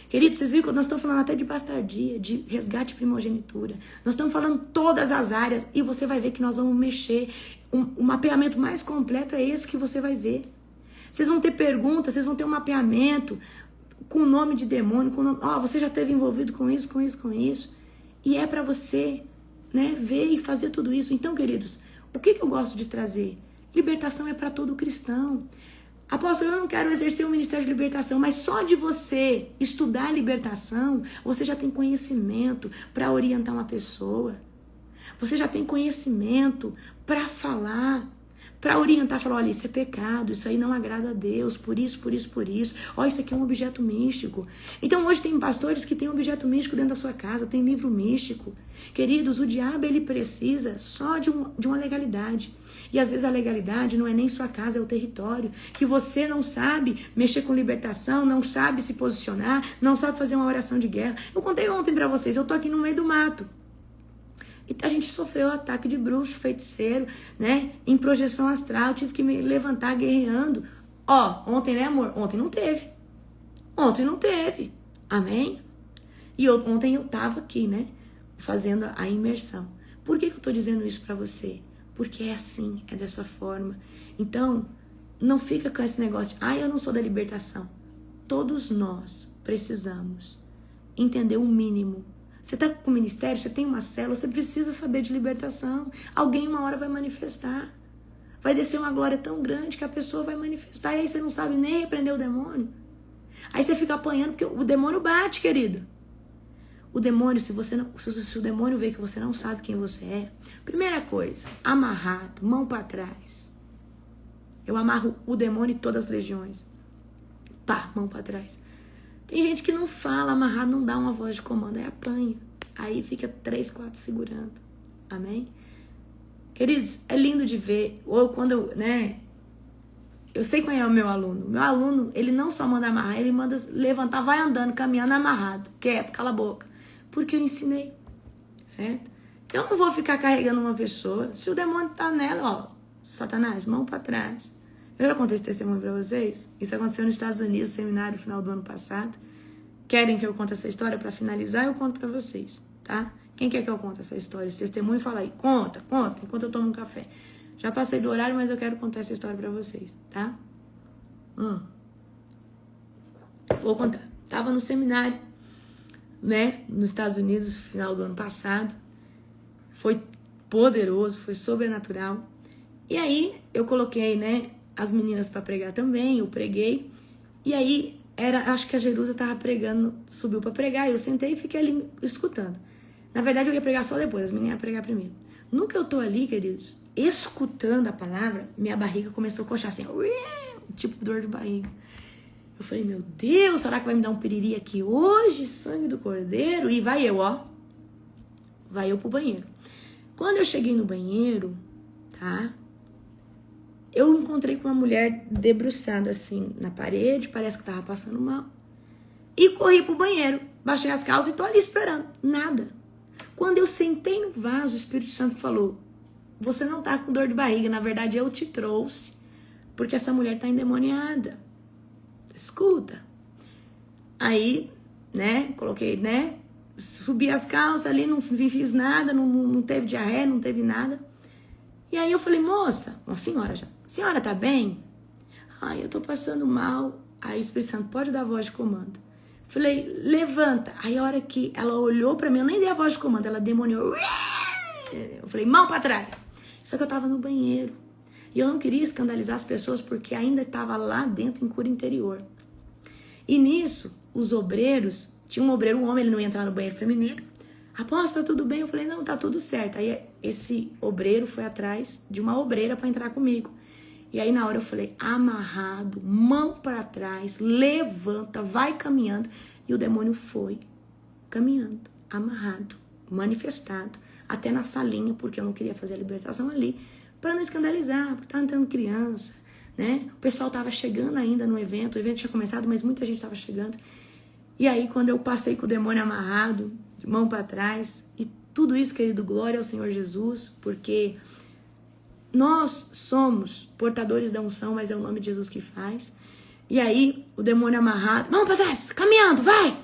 Queridos, vocês viram que nós estamos falando até de bastardia, de resgate de primogenitura. Nós estamos falando todas as áreas e você vai ver que nós vamos mexer. O mapeamento mais completo é esse que você vai ver. Vocês vão ter perguntas, vocês vão ter um mapeamento com o nome de demônio, com o nome, você já esteve envolvido com isso, com isso, com isso. E é para você, né, ver e fazer tudo isso. Então, queridos, o que eu gosto de trazer? Libertação é para todo cristão. Apóstolo, eu não quero exercer o ministério de libertação, mas só de você estudar a libertação, você já tem conhecimento para orientar uma pessoa. Você já tem conhecimento para falar, para orientar, falar, olha, isso é pecado, isso aí não agrada a Deus, por isso, por isso, por isso. Ó, isso aqui é um objeto místico. Então hoje tem pastores que têm objeto místico dentro da sua casa, tem livro místico. Queridos, o diabo ele precisa só de uma legalidade. E às vezes a legalidade não é nem sua casa, é o território. Que você não sabe mexer com libertação, não sabe se posicionar, não sabe fazer uma oração de guerra. Eu contei ontem pra vocês, eu tô aqui no meio do mato. E a gente sofreu ataque de bruxo, feiticeiro, né? Em projeção astral, tive que me levantar guerreando. Ontem, né, amor? Ontem não teve. Ontem não teve. Amém? E ontem eu tava aqui, né? Fazendo a imersão. Por que eu tô dizendo isso pra você? Porque é assim, é dessa forma. Então, não fica com esse negócio de, eu não sou da libertação. Todos nós precisamos entender o mínimo. Você está com o ministério, você tem uma célula, você precisa saber de libertação. Alguém uma hora vai manifestar. Vai descer uma glória tão grande que a pessoa vai manifestar. E aí você não sabe nem repreender o demônio. Aí você fica apanhando, porque o demônio bate, querido. O demônio, se o demônio vê que você não sabe quem você é, primeira coisa, amarrado, mão para trás. Eu amarro o demônio e todas as legiões. Pá, mão para trás. Tem gente que não fala, amarrado, não dá uma voz de comando, aí apanha. Aí fica 3, 4 segurando. Amém? Queridos, é lindo de ver. Ou quando, né? Eu sei quem é o meu aluno. Meu aluno, ele não só manda amarrar, ele manda levantar, vai andando, caminhando amarrado. Quieto, cala a boca. Porque eu ensinei. Certo? Eu não vou ficar carregando uma pessoa. Se o demônio tá nela, ó, Satanás, mão pra trás. Eu já contei esse testemunho pra vocês. Isso aconteceu nos Estados Unidos, no seminário, no final do ano passado. Querem que eu conte essa história pra finalizar? Eu conto pra vocês, tá? Quem quer que eu conte essa história, esse testemunho? Fala aí, conta, enquanto eu tomo um café. Já passei do horário, mas eu quero contar essa história pra vocês, tá? Vou contar. Tava no seminário, né, nos Estados Unidos, no final do ano passado. Foi poderoso, foi sobrenatural. E aí, eu coloquei, né, as meninas pra pregar também, eu preguei. E aí, acho que a Jerusa tava pregando, subiu pra pregar, eu sentei e fiquei ali escutando. Na verdade, eu ia pregar só depois, as meninas iam pregar primeiro. No que eu tô ali, queridos, escutando a palavra, minha barriga começou a coxar assim, tipo dor de barriga. Eu falei, meu Deus, será que vai me dar um piriri aqui hoje? Sangue do cordeiro. E vai eu, ó. Vai eu pro banheiro. Quando eu cheguei no banheiro, tá? Eu encontrei com uma mulher debruçada assim na parede, parece que tava passando mal. E corri pro banheiro, baixei as calças e tô ali esperando. Nada. Quando eu sentei no vaso, o Espírito Santo falou, você não tá com dor de barriga, na verdade eu te trouxe, porque essa mulher tá endemoniada. Escuta. Aí, né, coloquei, né, subi as calças ali, não fiz nada, não teve diarreia, não teve nada. E aí eu falei, moça, uma senhora já, senhora tá bem? Ai, eu tô passando mal. Aí o Espírito Santo, pode dar a voz de comando. Falei, levanta. Aí a hora que ela olhou pra mim, eu nem dei a voz de comando, ela demoniou. Eu falei, mão pra trás. Só que eu tava no banheiro. E eu não queria escandalizar as pessoas porque ainda estava lá dentro em cura interior. E nisso, os obreiros, tinha um obreiro, um homem, ele não ia entrar no banheiro feminino. Apóstolo, tá tudo bem? Eu falei, não, tá tudo certo. Aí esse obreiro foi atrás de uma obreira para entrar comigo. E aí na hora eu falei, amarrado, mão para trás, levanta, vai caminhando. E o demônio foi caminhando, amarrado, manifestado, até na salinha, porque eu não queria fazer a libertação ali, para não escandalizar, porque tava entrando criança, né? O pessoal tava chegando ainda no evento, o evento tinha começado, mas muita gente tava chegando. E aí quando eu passei com o demônio amarrado, de mão para trás, e tudo isso, querido, glória ao Senhor Jesus, porque nós somos portadores da unção, mas é o nome de Jesus que faz. E aí o demônio amarrado, mão para trás, caminhando, vai!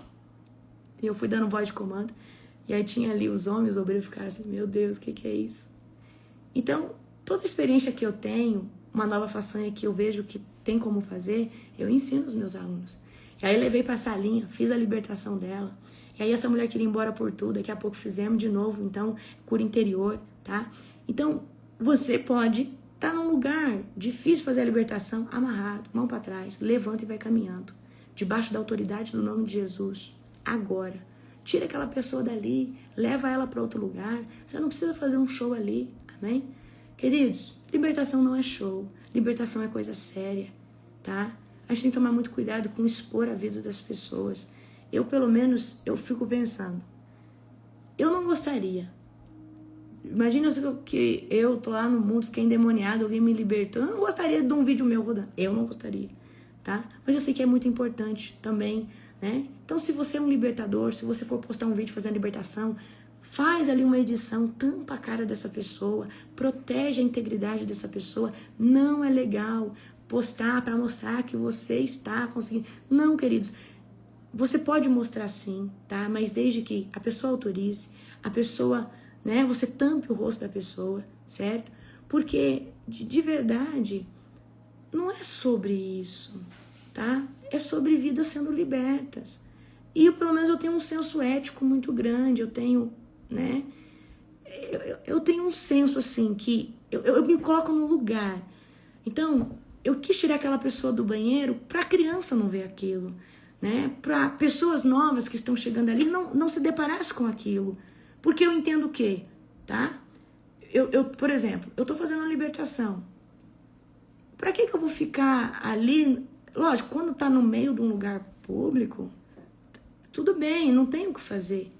E eu fui dando voz de comando. E aí tinha ali os homens, os obreiros ficaram assim, meu Deus, o que é isso? Então, toda experiência que eu tenho, uma nova façanha que eu vejo que tem como fazer, eu ensino os meus alunos. E aí levei pra salinha, fiz a libertação dela. E aí essa mulher queria ir embora por tudo, daqui a pouco fizemos de novo, então, cura interior, tá? Então, você pode estar num lugar difícil fazer a libertação, amarrado, mão pra trás, levanta e vai caminhando, debaixo da autoridade do nome de Jesus, agora. Tira aquela pessoa dali, leva ela para outro lugar. Você não precisa fazer um show ali, amém? Queridos, libertação não é show. Libertação é coisa séria, tá? A gente tem que tomar muito cuidado com expor a vida das pessoas. Eu, pelo menos, eu fico pensando. Eu não gostaria. Imagina que eu tô lá no mundo, fiquei endemoniado, alguém me libertou. Eu não gostaria de um vídeo meu rodando. Eu não gostaria, tá? Mas eu sei que é muito importante também, né? Então, se você é um libertador, se você for postar um vídeo fazendo libertação, faz ali uma edição, tampa a cara dessa pessoa, protege a integridade dessa pessoa. Não é legal postar para mostrar que você está conseguindo. Não, queridos, você pode mostrar sim, tá? Mas desde que a pessoa autorize, a pessoa, né? Você tampe o rosto da pessoa, certo? Porque, de verdade, não é sobre isso, tá? É sobre vidas sendo libertas. E pelo menos eu tenho um senso ético muito grande, eu tenho, né? Eu tenho um senso assim que eu me coloco no lugar. Então, eu quis tirar aquela pessoa do banheiro para a criança não ver aquilo, né? Para pessoas novas que estão chegando ali não se deparassem com aquilo. Porque eu entendo o quê, tá? Por exemplo, eu tô fazendo uma libertação. Para que eu vou ficar ali? Lógico, quando tá no meio de um lugar público, tudo bem, não tem o que fazer.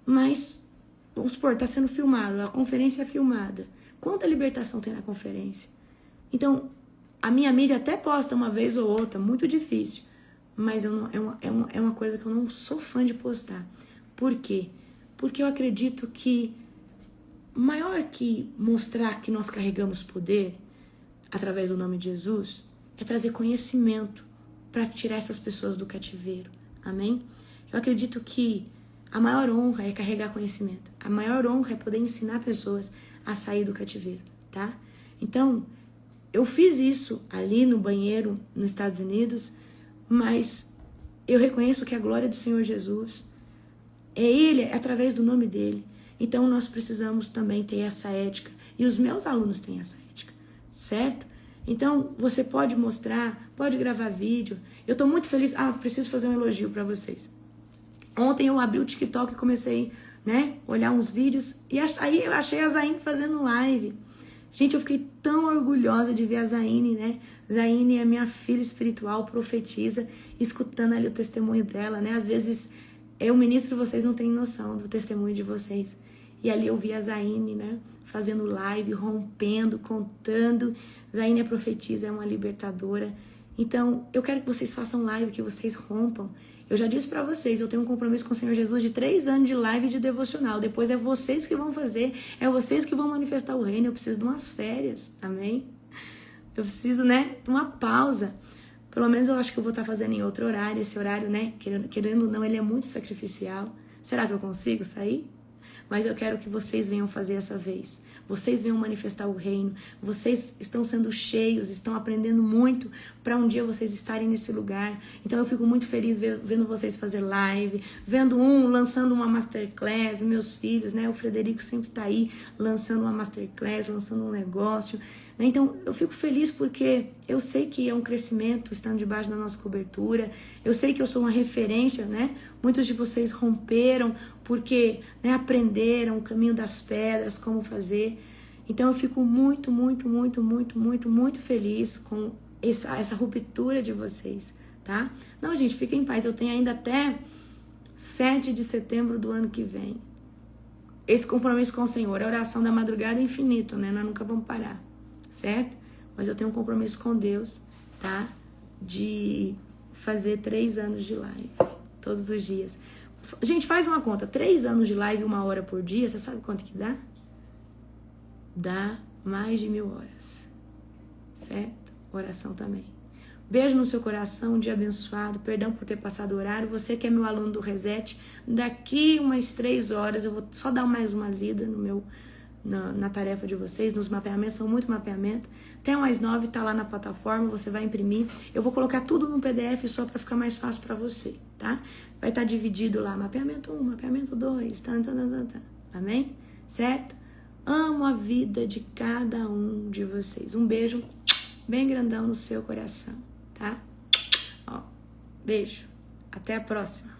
Mas, vamos supor, tá sendo filmado, a conferência é filmada. Quanta libertação tem na conferência? Então, a minha mídia até posta uma vez ou outra, muito difícil. Mas é uma coisa que eu não sou fã de postar. Por quê? Porque eu acredito que maior que mostrar que nós carregamos poder através do nome de Jesus é trazer conhecimento para tirar essas pessoas do cativeiro. Amém? Eu acredito que a maior honra é carregar conhecimento. A maior honra é poder ensinar pessoas a sair do cativeiro, tá? Então, eu fiz isso ali no banheiro nos Estados Unidos, mas eu reconheço que a glória do Senhor Jesus é Ele, é através do nome dEle. Então, nós precisamos também ter essa ética. E os meus alunos têm essa ética, certo? Então, você pode mostrar, pode gravar vídeo. Eu tô muito feliz. Preciso fazer um elogio para vocês. Ontem eu abri o TikTok e comecei, olhar uns vídeos. E aí eu achei a Zaine fazendo live. Gente, eu fiquei tão orgulhosa de ver a Zaine, Zaine é minha filha espiritual, profetiza, escutando ali o testemunho dela, Às vezes eu ministro, vocês não têm noção do testemunho de vocês. E ali eu vi a Zaine, fazendo live, rompendo, contando. Zaine é profetiza, é uma libertadora. Então, eu quero que vocês façam live, que vocês rompam. Eu já disse pra vocês, eu tenho um compromisso com o Senhor Jesus de 3 anos de live e de devocional. Depois é vocês que vão fazer, é vocês que vão manifestar o reino. Eu preciso de umas férias, amém? Eu preciso, de uma pausa. Pelo menos eu acho que eu vou estar fazendo em outro horário. Esse horário, querendo ou não, ele é muito sacrificial. Será que eu consigo sair? Mas eu quero que vocês venham fazer essa vez. Vocês venham manifestar o reino. Vocês estão sendo cheios, estão aprendendo muito para um dia vocês estarem nesse lugar. Então eu fico muito feliz vendo vocês fazer live, vendo lançando uma masterclass, meus filhos, O Frederico sempre está aí lançando uma masterclass, lançando um negócio. Então eu fico feliz porque eu sei que é um crescimento estando debaixo da nossa cobertura. Eu sei que eu sou uma referência, Muitos de vocês romperam porque aprenderam o caminho das pedras, como fazer. Então eu fico muito, muito, muito, muito, muito, muito feliz com essa ruptura de vocês, tá? Não, gente, fiquem em paz. Eu tenho ainda até 7 de setembro do ano que vem. Esse compromisso com o Senhor, a oração da madrugada é infinito, Nós nunca vamos parar, certo? Mas eu tenho um compromisso com Deus, tá? De fazer 3 anos de live, todos os dias. Gente, faz uma conta. 3 anos de live, 1 hora por dia, você sabe quanto que dá? Dá mais de 1000 horas, certo? Oração também. Beijo no seu coração, um dia abençoado. Perdão por ter passado o horário. Você que é meu aluno do Reset, daqui umas 3 horas eu vou só dar mais uma lida na tarefa de vocês, nos mapeamentos, são muito mapeamento. Até umas 9 tá lá na plataforma, você vai imprimir. Eu vou colocar tudo no PDF só para ficar mais fácil para você, tá? Vai estar dividido lá, mapeamento 1, mapeamento 2, amém? Certo? Amo a vida de cada um de vocês. Um beijo bem grandão no seu coração, tá? Beijo. Até a próxima.